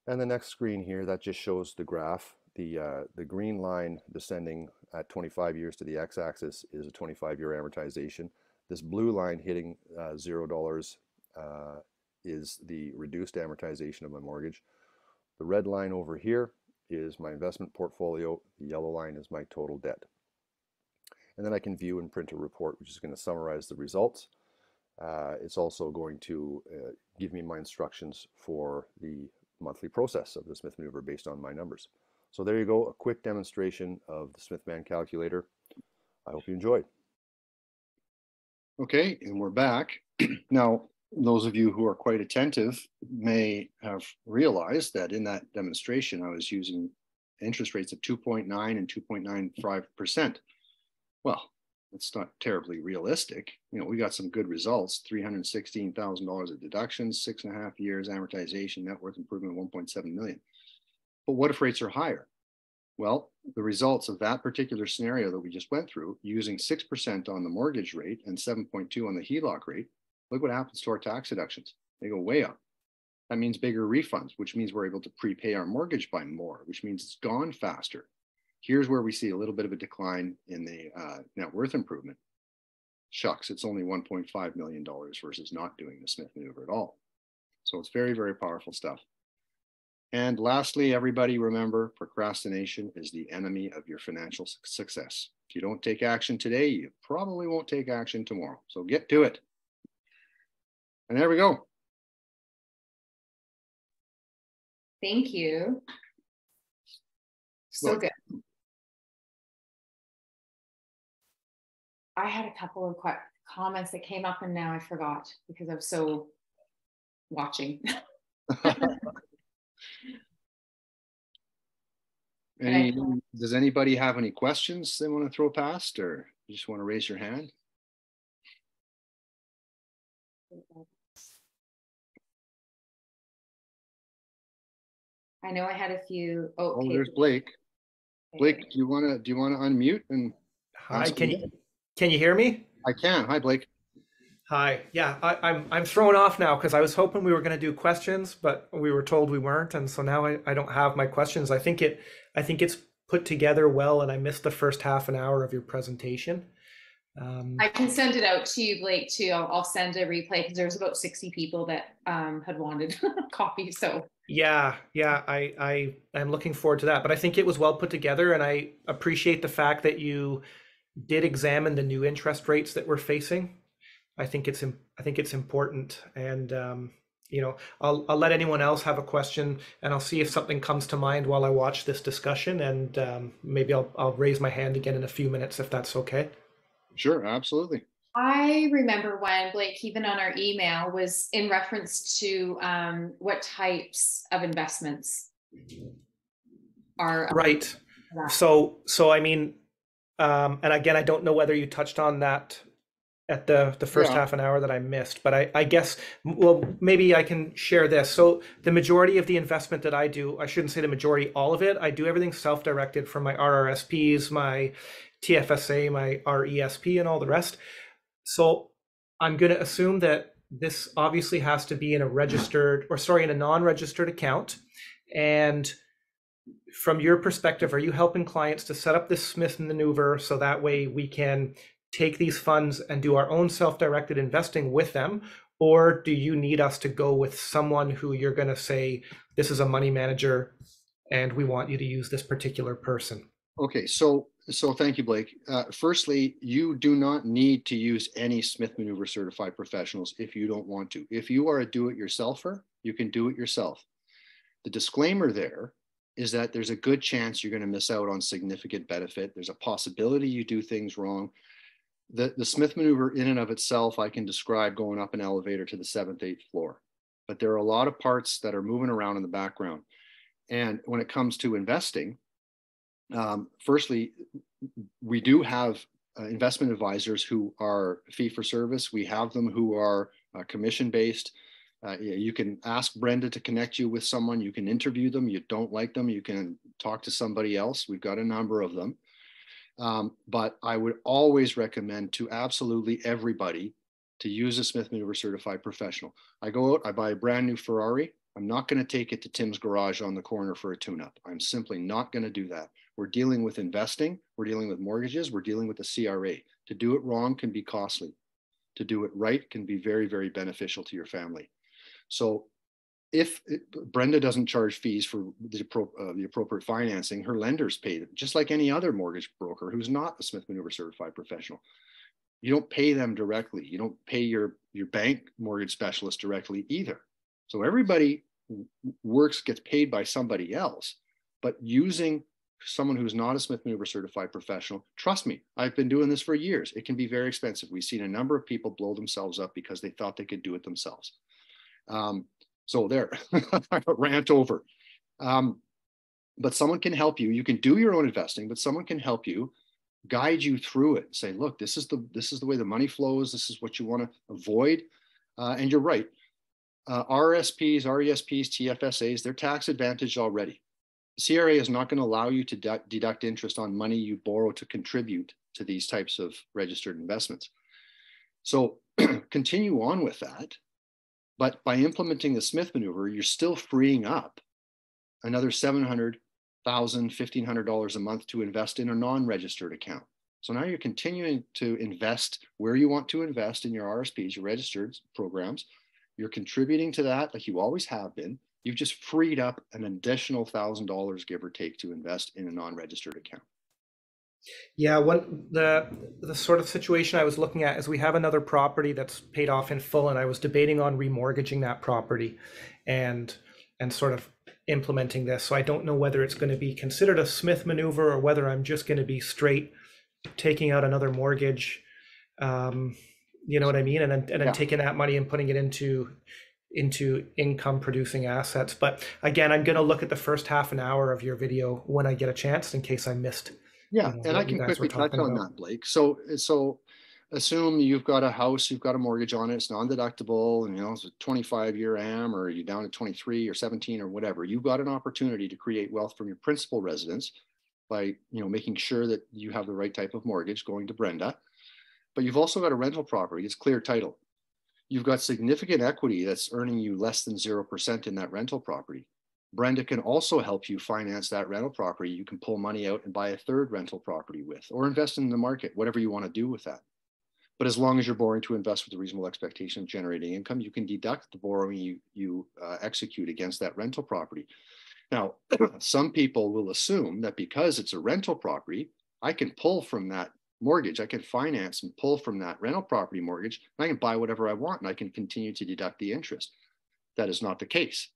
And the next screen here, that just shows the graph. The green line descending at 25 years to the x-axis is a 25-year amortization. This blue line hitting $0 is the reduced amortization of my mortgage. The red line over here is my investment portfolio. The yellow line is my total debt. And then I can view and print a report, which is going to summarize the results. It's also going to give me my instructions for the monthly process of the Smith Maneuver based on my numbers. So there you go, a quick demonstration of the Smith Man calculator. I hope you enjoyed. Okay, and we're back. Now, those of you who are quite attentive may have realized that in that demonstration, I was using interest rates of 2.9 and 2.95%. Well, it's not terribly realistic. You know, we got some good results, $316,000 of deductions, 6.5 years amortization, net worth improvement, 1.7 million. But what if rates are higher? Well, the results of that particular scenario that we just went through, using 6% on the mortgage rate and 7.2 on the HELOC rate, look what happens to our tax deductions. They go way up. That means bigger refunds, which means we're able to prepay our mortgage by more, which means it's gone faster. Here's where we see a little bit of a decline in the net worth improvement. Shucks, it's only $1.5 million versus not doing the Smith Maneuver at all. So it's very, very powerful stuff. And lastly, everybody remember, procrastination is the enemy of your financial success. If you don't take action today, you probably won't take action tomorrow. So get to it. And there we go. Thank you. So good. I had a couple of comments that came up and now I forgot because I'm so watching. Does anybody have any questions they want to throw past, or you just want to raise your hand? I know I had a few. Oh, okay. There's Blake. Blake, do you want to unmute and? Hi, can you hear me? I can. Hi, Blake. Hi. Yeah, I'm thrown off now because I was hoping we were going to do questions, but we were told we weren't, and so now I don't have my questions. I think it's put together well, and I missed the first half an hour of your presentation. I can send it out to you, Blake, too. I'll send a replay because there's about 60 people that had wanted a copy. So yeah, I'm looking forward to that. But I think it was well put together, and I appreciate the fact that you did examine the new interest rates that we're facing. I think it's important, and you know, I'll let anyone else have a question, and I'll see if something comes to mind while I watch this discussion, and maybe I'll raise my hand again in a few minutes if that's okay. Sure, absolutely. I remember when Blake, even on our email, was in reference to what types of investments are right. So I mean, and again, I don't know whether you touched on that at the first half an hour that I missed, but I guess, well, maybe I can share this. So the majority of the investment that I do, I shouldn't say the majority, all of it, I do everything self-directed from my RRSPs, my TFSA, my RESP, and all the rest. So I'm going to assume that this obviously has to be in a non-registered account. And from your perspective, are you helping clients to set up this Smith Maneuver so that way we can take these funds and do our own self-directed investing with them? Or do you need us to go with someone who you're going to say, this is a money manager and we want you to use this particular person? Okay, so thank you, Blake. Firstly, you do not need to use any Smith Maneuver certified professionals if you don't want to. If you are a do-it-yourselfer, you can do it yourself. The disclaimer there is that there's a good chance you're going to miss out on significant benefit. There's a possibility you do things wrong. The Smith Maneuver in and of itself, I can describe going up an elevator to the 7th, 8th floor. But there are a lot of parts that are moving around in the background. And when it comes to investing, firstly, we do have investment advisors who are fee for service. We have them who are commission based. You can ask Brenda to connect you with someone. You can interview them. You don't like them, you can talk to somebody else. We've got a number of them. But I would always recommend to absolutely everybody to use a Smith Maneuver certified professional. I go out, I buy a brand new Ferrari. I'm not going to take it to Tim's garage on the corner for a tune-up. I'm simply not going to do that. We're dealing with investing. We're dealing with mortgages. We're dealing with the CRA. To do it wrong can be costly. To do it right can be very, very beneficial to your family. So if Brenda doesn't charge fees for the appropriate financing, her lenders pay it, just like any other mortgage broker who's not a Smith Maneuver certified professional. You don't pay them directly. You don't pay your bank mortgage specialist directly either. So everybody gets paid by somebody else, but using someone who's not a Smith Manoeuvre certified professional, trust me, I've been doing this for years. It can be very expensive. We've seen a number of people blow themselves up because they thought they could do it themselves. So there, rant over. But someone can help you. You can do your own investing, but someone can help you, guide you through it. Say, look, this is the way the money flows. This is what you want to avoid. And you're right. RSPs, RESPs, TFSAs, they're tax advantaged already. The CRA is not going to allow you to deduct interest on money you borrow to contribute to these types of registered investments. So continue on with that. But by implementing the Smith Maneuver, you're still freeing up another $700, $1,000, $1,500 a month to invest in a non-registered account. So now you're continuing to invest where you want to invest in your RSPs, your registered programs. You're contributing to that like you always have been. You've just freed up an additional $1,000, give or take, to invest in a non-registered account. Yeah, the sort of situation I was looking at is we have another property that's paid off in full, and I was debating on remortgaging that property and sort of implementing this. So I don't know whether it's going to be considered a Smith maneuver or whether I'm just going to be straight taking out another mortgage. You know what I mean? And then taking that money and putting it into income producing assets. But again, I'm going to look at the first half an hour of your video when I get a chance, in case I missed. Yeah, and I can quickly touch on that, Blake. So assume you've got a house, you've got a mortgage on it, it's non-deductible, and it's a 25-year AM, or you're down to 23 or 17 or whatever. You've got an opportunity to create wealth from your principal residence by making sure that you have the right type of mortgage, going to Brenda. But you've also got a rental property, it's clear title. You've got significant equity that's earning you less than 0% in that rental property. Brenda can also help you finance that rental property. You can pull money out and buy a third rental property with, or invest in the market, whatever you want to do with that. But as long as you're borrowing to invest with a reasonable expectation of generating income, you can deduct the borrowing you execute against that rental property. Now, some people will assume that because it's a rental property, I can pull from that mortgage, I can finance and pull from that rental property mortgage, and I can buy whatever I want, and I can continue to deduct the interest. That is not the case,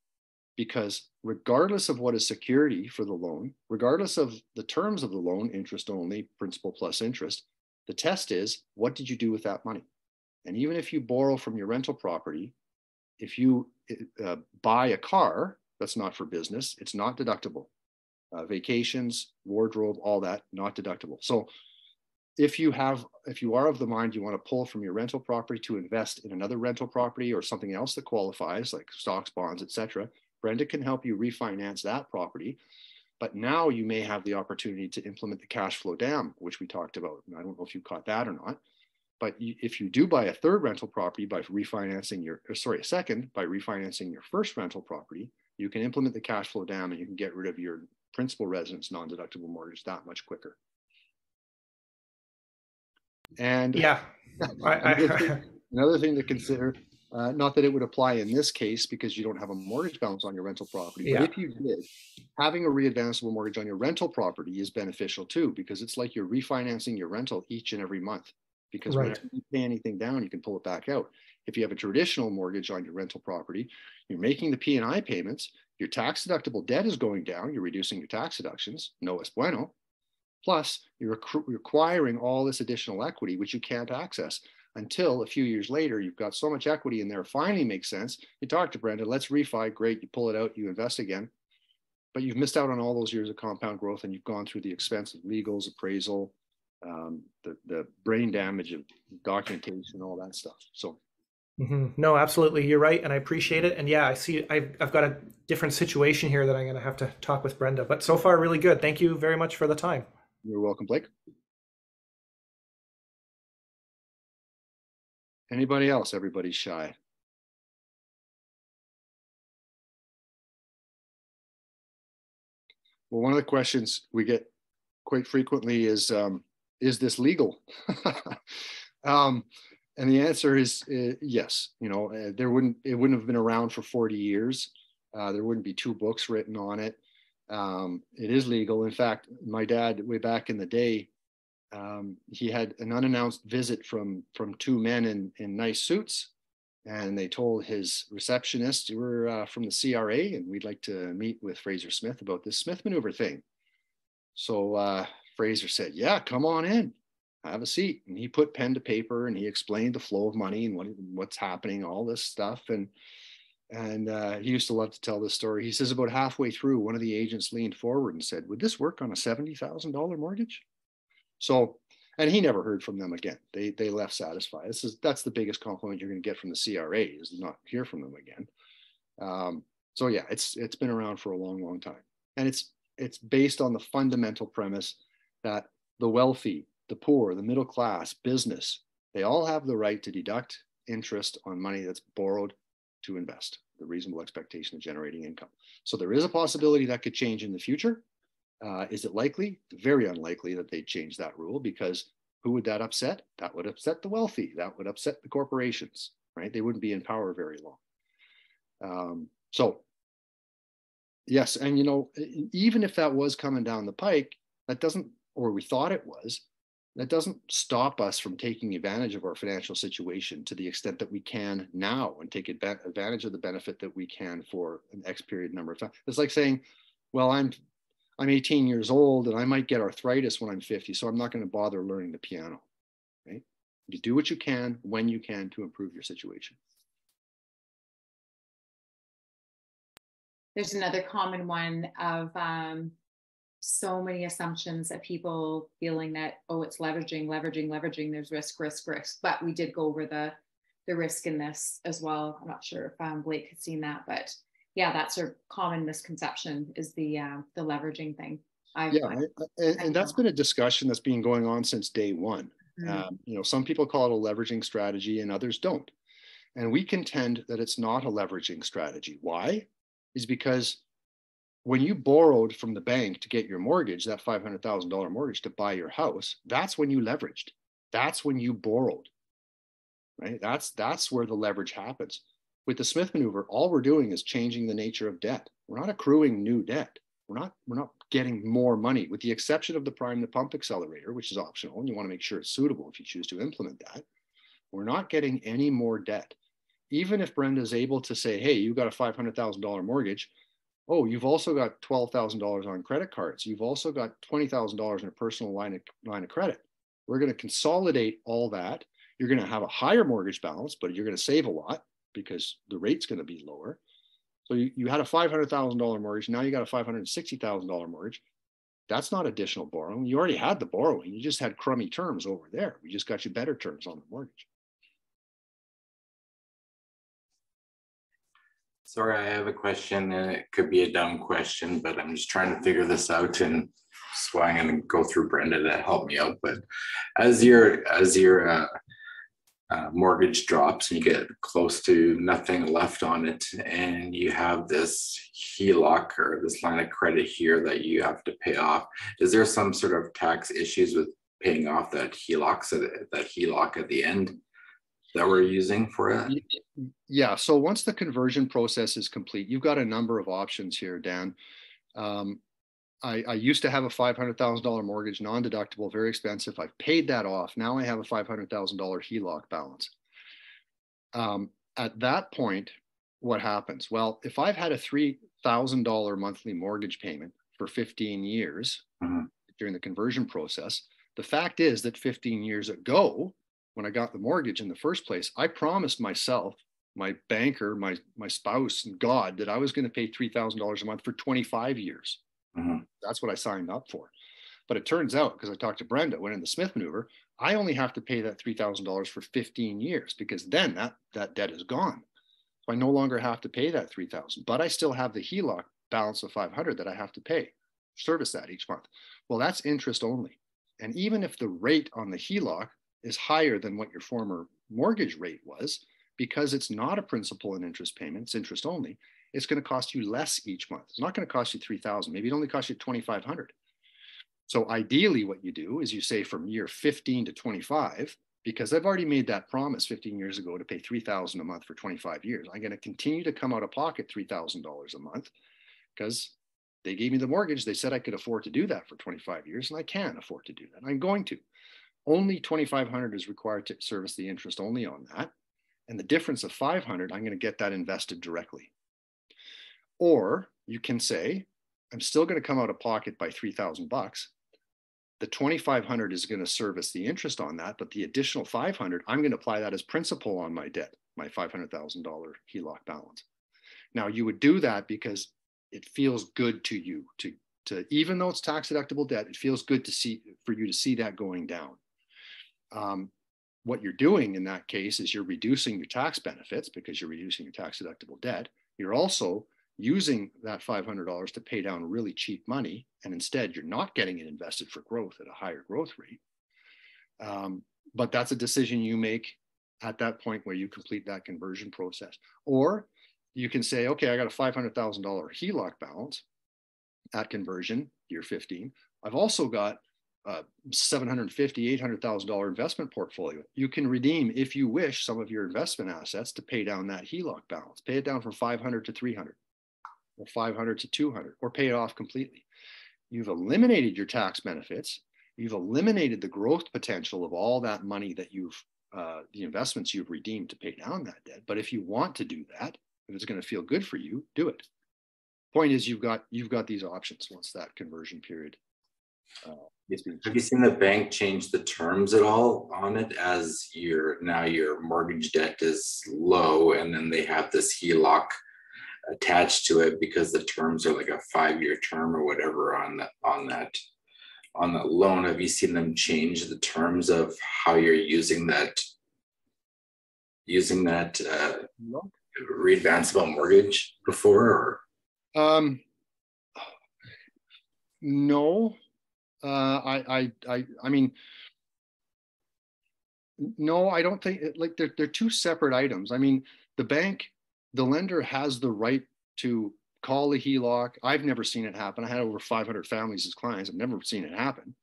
because regardless of what is security for the loan, regardless of the terms of the loan, interest only, principal plus interest, the test is, what did you do with that money? And even if you borrow from your rental property, if you buy a car that's not for business, it's not deductible. Vacations, wardrobe, all that, not deductible. So if you are of the mind you want to pull from your rental property to invest in another rental property or something else that qualifies, like stocks, bonds, etc., Brenda can help you refinance that property. But now you may have the opportunity to implement the cash flow dam, which we talked about. And I don't know if you caught that or not. But if you do buy a third rental property by refinancing a second by refinancing your first rental property, you can implement the cash flow dam and you can get rid of your principal residence non-deductible mortgage that much quicker. And yeah, another thing to consider, not that it would apply in this case because you don't have a mortgage balance on your rental property, but if you did, having a readvanceable mortgage on your rental property is beneficial too, because it's like you're refinancing your rental each and every month, because whenever you pay anything down, you can pull it back out. If you have a traditional mortgage on your rental property, you're making the P&I payments, your tax deductible debt is going down, you're reducing your tax deductions, no es bueno. Plus, you're requiring all this additional equity, which you can't access until a few years later. You've got so much equity in there, finally makes sense. You talk to Brenda, let's refi, great, you pull it out, you invest again. But you've missed out on all those years of compound growth, and you've gone through the expense of legals, appraisal, the brain damage of documentation, all that stuff. So. No, absolutely. You're right. And I appreciate it. And yeah, I see I've got a different situation here that I'm going to have to talk with Brenda, but so far really good. Thank you very much for the time. You're welcome, Blake. Anybody else? Everybody's shy. Well, one of the questions we get quite frequently is this legal? And the answer is yes. It wouldn't have been around for 40 years. There wouldn't be 2 books written on it. It is legal. In fact, my dad, way back in the day, he had an unannounced visit from two men in nice suits, and they told his receptionist, "We're from the CRA, and we'd like to meet with Fraser Smith about this Smith Maneuver thing." So Fraser said, "Yeah, come on in, have a seat." And he put pen to paper and he explained the flow of money and what's happening, all this stuff. And he used to love to tell this story. He says about halfway through, one of the agents leaned forward and said, "Would this work on a $70,000 mortgage?" So, and he never heard from them again. They left satisfied. That's the biggest compliment you're going to get from the CRA, is not hear from them again. So yeah, it's been around for a long, long time, and it's based on the fundamental premise that the wealthy, the poor, the middle class, business, they all have the right to deduct interest on money that's borrowed to invest, the reasonable expectation of generating income. So there is a possibility that could change in the future. Is it likely? Very unlikely that they'd change that rule, because who would that upset? That would upset the wealthy. That would upset the corporations, right? They wouldn't be in power very long. So yes, and you know, even if that was coming down the pike, that doesn't, or we thought it was, that doesn't stop us from taking advantage of our financial situation to the extent that we can now, and take advantage of the benefit that we can for an X period number of time. It's like saying, well, I'm 18 years old and I might get arthritis when I'm 50, so I'm not going to bother learning the piano. Right? You do what you can when you can to improve your situation. There's another common one of so many assumptions of people feeling that, oh, it's leveraging, there's risk. But we did go over the risk in this as well. I'm not sure if Blake had seen that, but yeah, that's a common misconception, is the leveraging thing. And that's been a discussion that's been going on since day one. Mm-hmm. You know, some people call it a leveraging strategy and others don't. And we contend that it's not a leveraging strategy. Why? Is because when you borrowed from the bank to get your mortgage, that $500,000 mortgage to buy your house, that's when you leveraged. That's when you borrowed, right? That's where the leverage happens. With the Smith Maneuver, all we're doing is changing the nature of debt. We're not accruing new debt. We're not getting more money, with the exception of the prime the pump accelerator, which is optional, and you want to make sure it's suitable if you choose to implement that. We're not getting any more debt. Even if Brenda is able to say, hey, you got a $500,000 mortgage. Oh, you've also got $12,000 on credit cards. You've also got $20,000 in a personal line of credit. We're going to consolidate all that. You're going to have a higher mortgage balance, but you're going to save a lot because the rate's going to be lower. So you had a $500,000 mortgage. Now you got a $560,000 mortgage. That's not additional borrowing. You already had the borrowing. You just had crummy terms over there. We just got you better terms on the mortgage. Sorry, I have a question, and it could be a dumb question, but I'm just trying to figure this out, and that's why I'm going to go through Brenda to help me out. But as your mortgage drops and you get close to nothing left on it, and you have this HELOC or this line of credit here that you have to pay off, is there some sort of tax issues with paying off that HELOC, so that HELOC at the end that we're using for it? Yeah, so once the conversion process is complete, you've got a number of options here, Dan. I used to have a $500,000 mortgage, non-deductible, very expensive. I've paid that off. Now I have a $500,000 HELOC balance. At that point, what happens? Well, if I've had a $3,000 monthly mortgage payment for 15 years during the conversion process, the fact is that 15 years ago, when I got the mortgage in the first place, I promised myself, my banker, my spouse, and God, that I was going to pay $3,000 a month for 25 years. That's what I signed up for. But it turns out, because I talked to Brenda, when in the Smith Maneuver, I only have to pay that $3,000 for 15 years, because then that debt is gone. So I no longer have to pay that $3,000, but I still have the HELOC balance of $500 that I have to pay, service that each month. Well, that's interest only. And even if the rate on the HELOC is higher than what your former mortgage rate was, because it's not a principal and interest payment, it's interest only, it's going to cost you less each month. It's not going to cost you $3,000. Maybe it only costs you $2,500. So ideally what you do is you say from year 15 to 25, because I've already made that promise 15 years ago to pay $3,000 a month for 25 years. I'm going to continue to come out of pocket $3,000 a month, because They gave me the mortgage. They said I could afford to do that for 25 years, and I can afford to do that. I'm going to. Only $2,500 is required to service the interest only on that. And the difference of $500, I'm going to get that invested directly. Or you can say, I'm still going to come out of pocket by $3,000. The $2,500 is going to service the interest on that, but the additional $500, I'm going to apply that as principal on my debt, my $500,000 HELOC balance. Now you would do that because it feels good to you to even though it's tax deductible debt, it feels good for you to see that going down. What you're doing in that case is you're reducing your tax benefits because you're reducing your tax deductible debt. You're also using that $500 to pay down really cheap money, and instead you're not getting it invested for growth at a higher growth rate. But that's a decision you make at that point where you complete that conversion process. Or you can say, okay, I got a $500,000 HELOC balance at conversion, year 15. I've also got $750,000, $800,000 investment portfolio. You can redeem, if you wish, some of your investment assets to pay down that HELOC balance. Pay it down from 500 to 300, or 500 to 200, or pay it off completely. You've eliminated your tax benefits. You've eliminated the growth potential of all that money that the investments you've redeemed to pay down that debt. But if you want to do that, if it's going to feel good for you, do it. Point is, you've got these options once that conversion period. Have you seen the bank change the terms at all on it, as now your mortgage debt is low, and then they have this HELOC attached to it because the terms are like a 5-year term or whatever on that loan? Have you seen them change the terms of how you're using that readvanceable mortgage before? Or no. I mean, no, I don't think like they're two separate items. I mean, the lender has the right to call a HELOC. I've never seen it happen. I had over 500 families as clients. I've never seen it happen.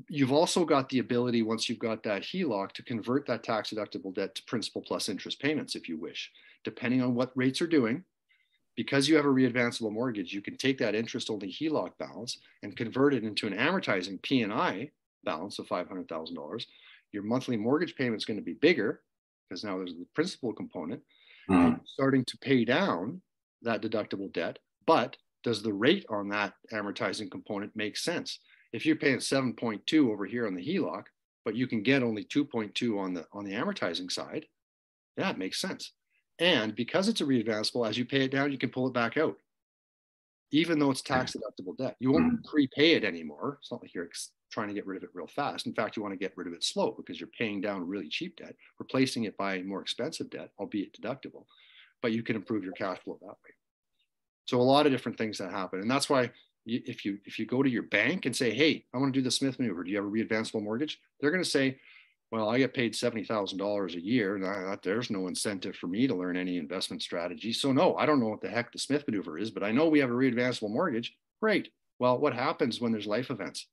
You've also got the ability, once you've got that HELOC, to convert that tax deductible debt to principal plus interest payments if you wish, depending on what rates are doing. Because you have a readvanceable mortgage, you can take that interest-only HELOC balance and convert it into an amortizing P&I balance of $500,000. Your monthly mortgage payment is going to be bigger because now there's the principal component. And you're starting to pay down that deductible debt, but does the rate on that amortizing component make sense? If you're paying 7.2 over here on the HELOC, but you can get only 2.2 on the amortizing side, yeah, it makes sense. And because it's a readvanceable, as you pay it down, you can pull it back out, even though it's tax deductible debt. You won't prepay it anymore. It's not like you're trying to get rid of it real fast. In fact, you want to get rid of it slow because you're paying down really cheap debt, replacing it by more expensive debt, albeit deductible, but you can improve your cash flow that way. So a lot of different things that happen. And that's why if you go to your bank and say, hey, I want to do the Smith Manoeuvre, do you have a readvanceable mortgage? They're going to say, well, I get paid $70,000 a year, and there's no incentive for me to learn any investment strategy. So no, I don't know what the heck the Smith Manoeuvre is, but I know we have a readvanceable mortgage. Great. Well, what happens when there's life events?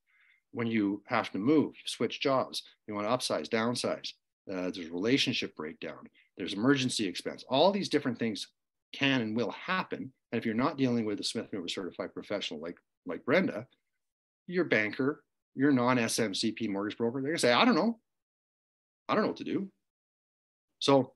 When you have to move, you switch jobs, you want to upsize, downsize, there's relationship breakdown, there's emergency expense. All these different things can and will happen. And if you're not dealing with a Smith Manoeuvre certified professional like Brenda, your banker, your non-SMCP mortgage broker, they're going to say, I don't know what to do. So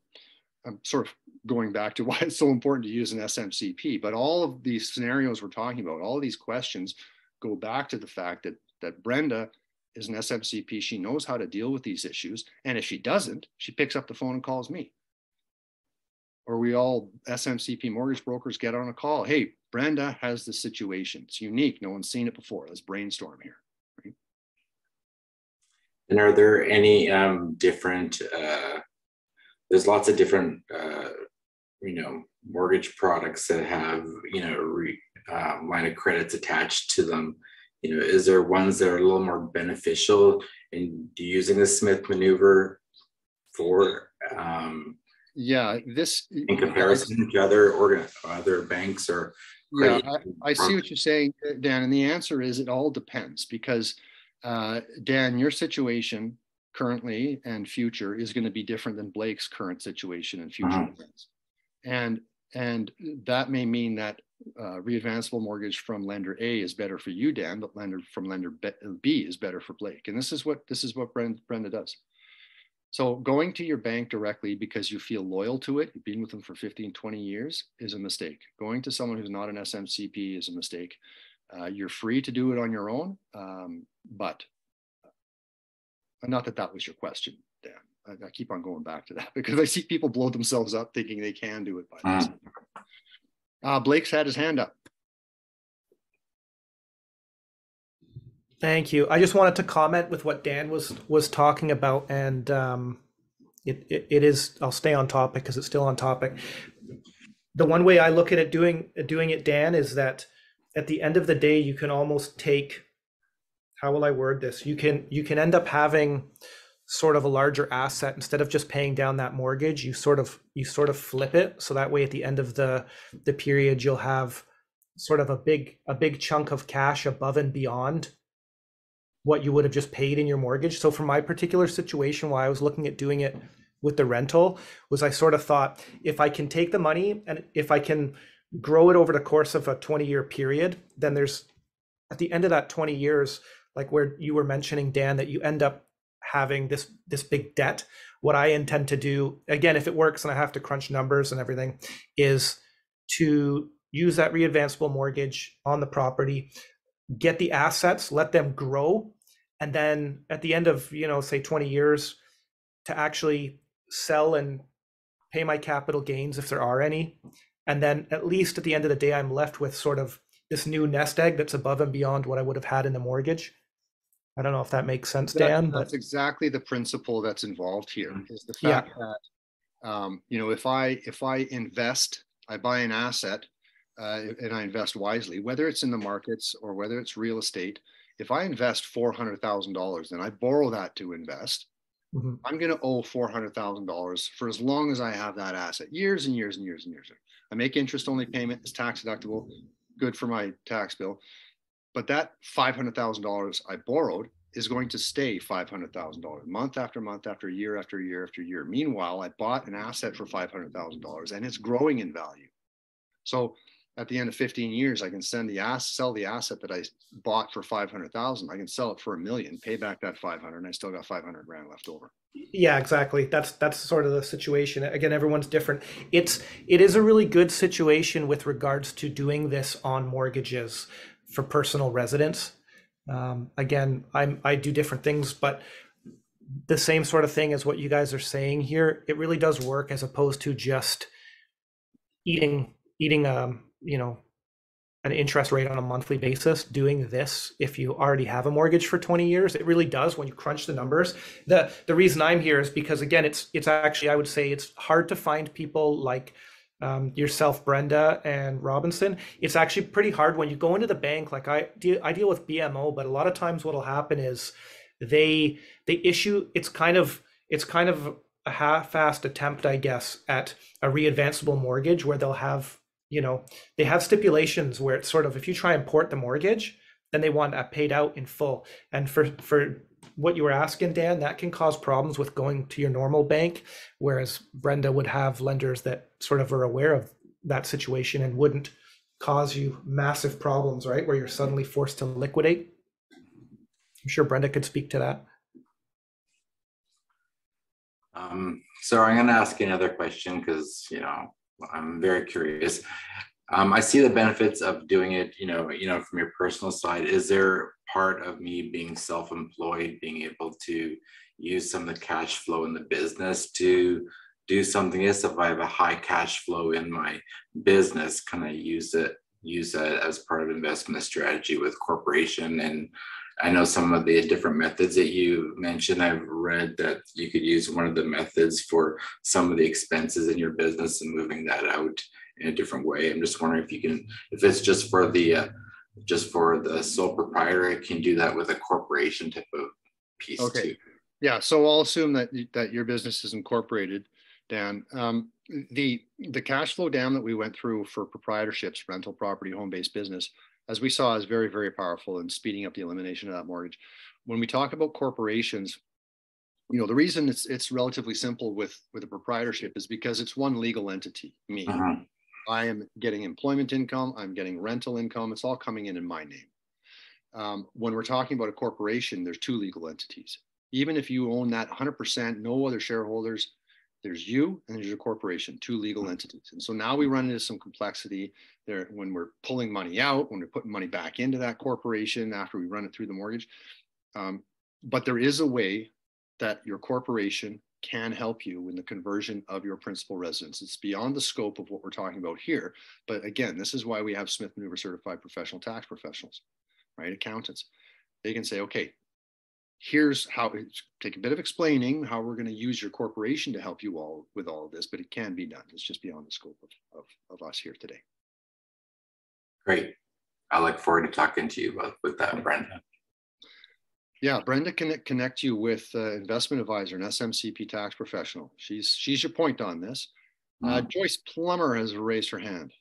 I'm sort of going back to why it's so important to use an SMCP, but all of these scenarios we're talking about, all of these questions go back to the fact that Brenda is an SMCP. She knows how to deal with these issues. And if she doesn't, she picks up the phone and calls me. Or we all SMCP mortgage brokers get on a call. Hey, Brenda has this situation. It's unique. No one's seen it before. Let's brainstorm here. Right? And are there any different, there's lots of different, mortgage products that have, line of credits attached to them. Is there ones that are a little more beneficial in using the Smith Manoeuvre for, in comparison to other banks or? Yeah, I see what you're saying, Dan. And the answer is it all depends because Dan, your situation currently and future is going to be different than Blake's current situation and future events. And And that may mean that readvanceable mortgage from lender A is better for you, Dan, but from lender B is better for Blake. And this is what Brenda does. So going to your bank directly because you feel loyal to it, you've been with them for 15, 20 years, is a mistake. Going to someone who's not an SMCP is a mistake. You're free to do it on your own, but not that that was your question, Dan. I keep on going back to that because I see people blow themselves up thinking they can do it by themselves. Blake's had his hand up. Thank you. I just wanted to comment with what Dan was talking about, and it is. I'll stay on topic because it's still on topic. The one way I look at it doing it, Dan, is that at the end of the day, you can almost take. How will I word this? You can end up having sort of a larger asset instead of just paying down that mortgage. You sort of flip it, so that way at the end of the period, you'll have sort of a big chunk of cash above and beyond what you would have just paid in your mortgage. So for my particular situation, why I was looking at doing it with the rental was I sort of thought, if I can take the money and if I can grow it over the course of a 20-year period, then there's at the end of that 20 years, like where you were mentioning, Dan, that you end up having this big debt. What I intend to do, again, if it works and I have to crunch numbers and everything, is to use that readvanceable mortgage on the property, get the assets, let them grow, and then at the end of, say 20 years, to actually sell and pay my capital gains if there are any. And then at least at the end of the day, I'm left with sort of this new nest egg that's above and beyond what I would have had in the mortgage. I don't know if that makes sense, Dan. That's exactly the principle that's involved here, is the fact that, if I invest, I buy an asset and I invest wisely, whether it's in the markets or whether it's real estate. If I invest $400,000 and I borrow that to invest, I'm going to owe $400,000 for as long as I have that asset, years and years and years and years. I make interest only payment, it's tax deductible, good for my tax bill. But that $500,000 I borrowed is going to stay $500,000 month after month, after year after year after year. Meanwhile, I bought an asset for $500,000 and it's growing in value. So at the end of 15 years, I can sell the asset that I bought for 500,000. I can sell it for $1 million, pay back that 500, and I still got 500 grand left over. Yeah, exactly. That's sort of the situation. Again, everyone's different. It is a really good situation with regards to doing this on mortgages for personal residence. Again, I do different things, but the same sort of thing as what you guys are saying here, it really does work as opposed to just eating an interest rate on a monthly basis. Doing this, if you already have a mortgage for 20 years, it really does when you crunch the numbers. The reason I'm here is because, again, it's actually, I would say it's hard to find people like yourself, Brenda and Robinson. It's actually pretty hard when you go into the bank. Like I deal with BMO, but a lot of times what'll happen is they issue, it's kind of a half-assed attempt, I guess, at a readvanceable mortgage where they'll have, they have stipulations where it's sort of, if you try and port the mortgage, then they want that paid out in full. And for what you were asking, Dan, that can cause problems with going to your normal bank, whereas Brenda would have lenders that sort of are aware of that situation and wouldn't cause you massive problems, right? Where you're suddenly forced to liquidate. I'm sure Brenda could speak to that. So I'm going to ask you another question because, I'm very curious. I see the benefits of doing it, from your personal side. Is there part of me being self-employed, being able to use some of the cash flow in the business to do something else? If I have a high cash flow in my business, can I use that as part of investment strategy with corporation? And I know some of the different methods that you mentioned. I've read that you could use one of the methods for some of the expenses in your business and moving that out in a different way. I'm just wondering if it's just for the sole proprietor, it can do that with a corporation type of piece too. Yeah. So I'll assume that your business is incorporated, Dan. The cash flow dam that we went through for proprietorships, rental property, home-based business, as we saw, is very, very powerful in speeding up the elimination of that mortgage. When we talk about corporations, the reason it's relatively simple with a proprietorship is because it's one legal entity, me. I am getting employment income, I'm getting rental income, it's all coming in my name. When we're talking about a corporation, there's two legal entities. Even if you own that 100%, no other shareholders, there's you and there's your corporation, two legal entities. And so now we run into some complexity there when we're pulling money out, when we're putting money back into that corporation after we run it through the mortgage. But there is a way that your corporation can help you in the conversion of your principal residence. It's beyond the scope of what we're talking about here. But again, this is why we have Smith Manoeuvre certified professional tax professionals, right? Accountants. They can say, okay, here's how, take a bit of explaining how we're going to use your corporation to help you all with all of this, but it can be done. It's just beyond the scope of us here today. Great. I look forward to talking to you about with that, Brenda. Yeah, Brenda can connect you with investment advisor, an SMCP tax professional. She's your point on this. Joyce Plummer has raised her hand.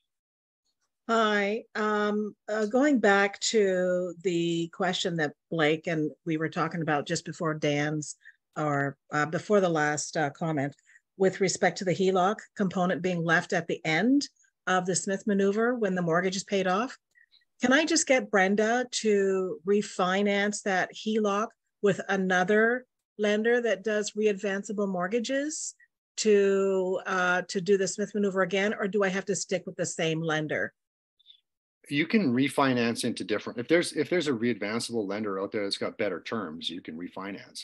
Hi, going back to the question that Blake and we were talking about just before Dan's or before the last comment with respect to the HELOC component being left at the end of the Smith Maneuver when the mortgage is paid off. Can I just get Brenda to refinance that HELOC with another lender that does readvanceable mortgages to do the Smith Maneuver again, or do I have to stick with the same lender? You can refinance into different, if there's a readvanceable lender out there that's got better terms, you can refinance.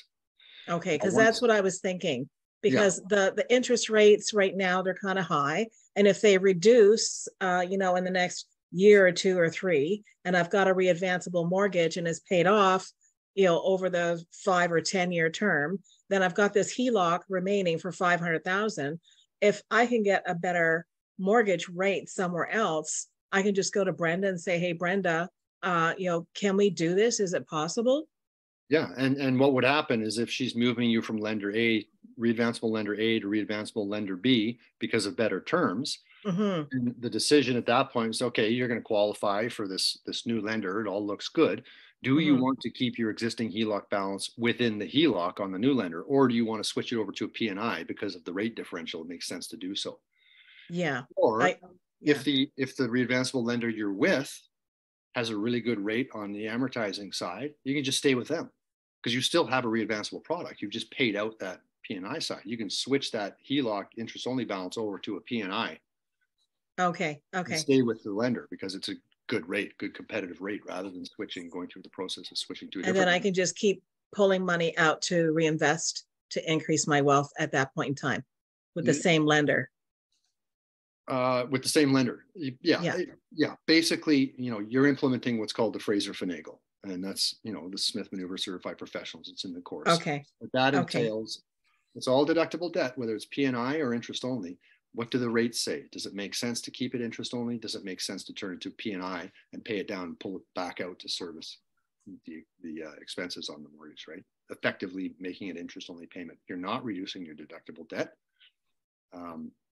Okay, because that's what I was thinking, because the interest rates right now, they're kind of high. And if they reduce, in the next year or 2 or 3, and I've got a readvanceable mortgage and it's paid off, over the 5 or 10 year term, then I've got this HELOC remaining for $500,000. If I can get a better mortgage rate somewhere else, I can just go to Brenda and say, hey, Brenda, can we do this? Is it possible? Yeah, and what would happen is if she's moving you from lender A, readvanceable lender A to readvanceable lender B because of better terms, and the decision at that point is, okay, you're going to qualify for this new lender. It all looks good. Do you want to keep your existing HELOC balance within the HELOC on the new lender, or do you want to switch it over to a P&I because of the rate differential? It makes sense to do so. Yeah. Or if the readvanceable lender you're with has a really good rate on the amortizing side, you can just stay with them because you still have a readvanceable product. You've just paid out that P&I side. You can switch that HELOC interest only balance over to a P&I. Okay. Stay with the lender because it's a good rate, good competitive rate, rather than going through the process of switching to a different. And then I can just keep pulling money out to reinvest to increase my wealth at that point in time with the same lender. With the same lender. Yeah. Basically, you're implementing what's called the Fraser-Finagle, and that's, the Smith Manoeuvre certified professionals. It's in the course. Okay. But that entails, it's all deductible debt, whether it's P&I or interest only. What do the rates say? Does it make sense to keep it interest only? Does it make sense to turn it to P&I and pay it down and pull it back out to service the expenses on the mortgage, right? Effectively making it interest only payment. You're not reducing your deductible debt,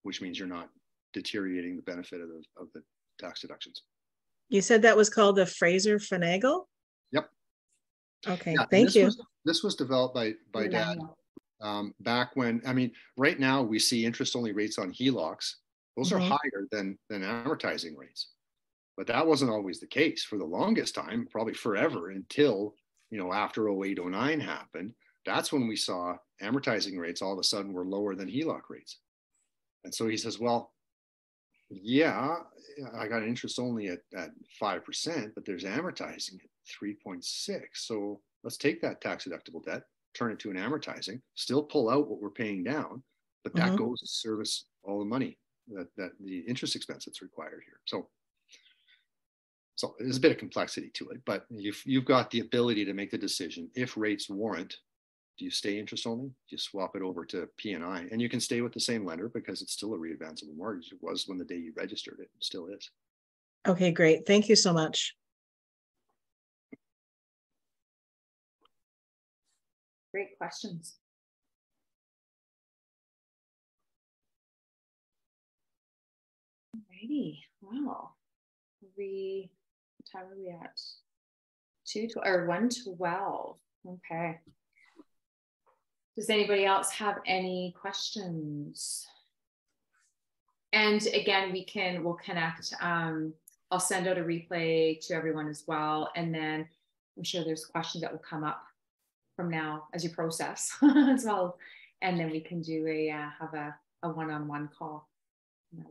which means you're not deteriorating the benefit of the tax deductions. You said that was called the Fraser-Finagle? Yep. Okay, thank you. This was developed by Dad back when, right now we see interest only rates on HELOCs. Those are higher than amortizing rates. But that wasn't always the case for the longest time, probably forever, until, after 08, 09 happened. That's when we saw amortizing rates all of a sudden were lower than HELOC rates. And so he says, well, yeah, I got interest only at 5%, but there's amortizing at 3.6. So let's take that tax deductible debt, turn it to an amortizing, still pull out what we're paying down, but that goes to service all the money that the interest expense that's required here. So there's a bit of complexity to it, but you've got the ability to make the decision if rates warrant. Do you stay interest only? Do you swap it over to P&I? And you can stay with the same lender because it's still a readvanceable mortgage. It was when the day you registered it. It still is. Okay, great. Thank you so much. Great questions. Alrighty. Wow. What time are we at? 1:12. Okay. Does anybody else have any questions? And again, we'll connect. I'll send out a replay to everyone as well. And then I'm sure there's questions that will come up from now as you process as well. And then we can do have a one-on-one call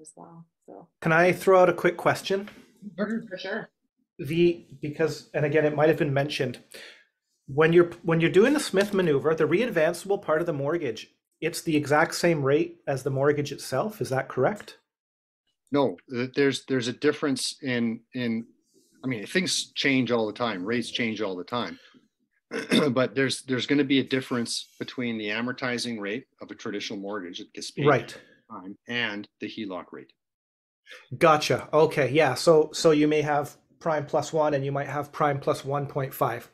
as well. So can I throw out a quick question? For sure. Because, and again, it might have been mentioned, when you're doing the Smith maneuver, the readvanceable part of the mortgage, it's the exact same rate as the mortgage itself. Is that correct? No, there's a difference in I mean, things change all the time. Rates change all the time. But there's going to be a difference between the amortizing rate of a traditional mortgage that gets paid right time and the HELOC rate. Gotcha. Okay. Yeah. So you may have prime plus 1 and you might have prime plus 1.5.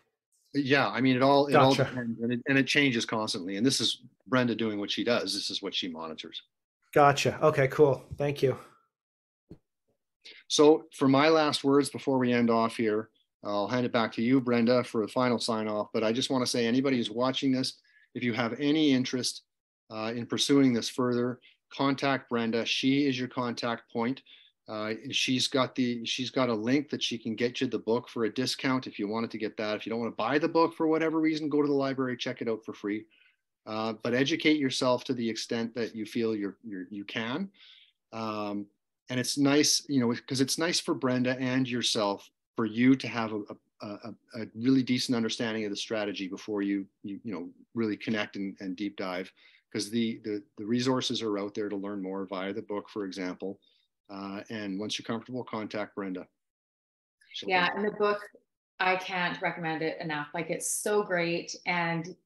Yeah. I mean, it all Gotcha. depends, and it changes constantly. And this is Brenda doing what she does. This is what she monitors. Gotcha. Okay, cool. Thank you. So for my last words before we end off here, I'll hand it back to you, Brenda, for a final sign off. But I just want to say, anybody who's watching this, if you have any interest in pursuing this further, contact Brenda. She is your contact point. She's got a link that she can get you the book for a discount if you wanted to get that. If you don't want to buy the book for whatever reason, go to the library, check it out for free. But educate yourself to the extent that you feel you can. And it's nice, because it's nice for Brenda and yourself for you to have a really decent understanding of the strategy before you really connect and deep dive, because the resources are out there to learn more via the book, for example. And once you're comfortable, contact Brenda. Yeah, and the book, I can't recommend it enough. Like, it's so great. And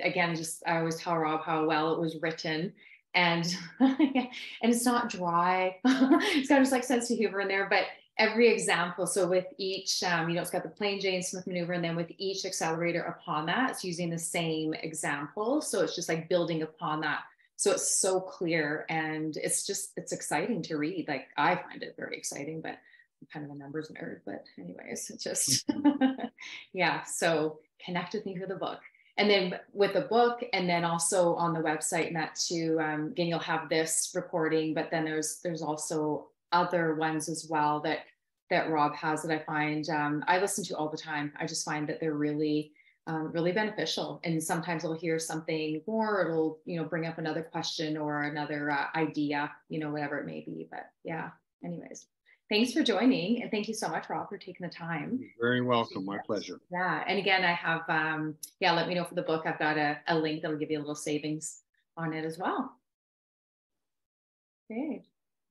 again, I always tell Rob how well it was written. And and it's not dry. It's got just like sense of humor in there, but every example. So with each, it's got the plain Jane Smith maneuver, and then with each accelerator upon that, it's using the same example. So it's just like building upon that. So it's so clear, and it's exciting to read. Like, I find it very exciting, but I'm kind of a numbers nerd. But anyways, it's just yeah. So connect with me for the book. And then with the book, and then also on the website, and that too, again, you'll have this recording, but then there's also other ones as well that Rob has that I find I listen to all the time. I just find that they're really, really beneficial. And sometimes I'll hear something more, it'll, bring up another question or another idea, whatever it may be. But yeah, anyways. Thanks for joining. And thank you so much, Rob, for taking the time. You're very welcome. My pleasure. Yeah. And again, I have, let me know for the book. I've got a link that'll give you a little savings on it as well. Okay.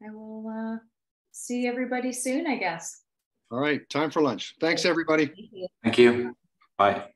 I will see everybody soon, I guess. All right. Time for lunch. Thanks, everybody. Thank you. Thank you. Bye.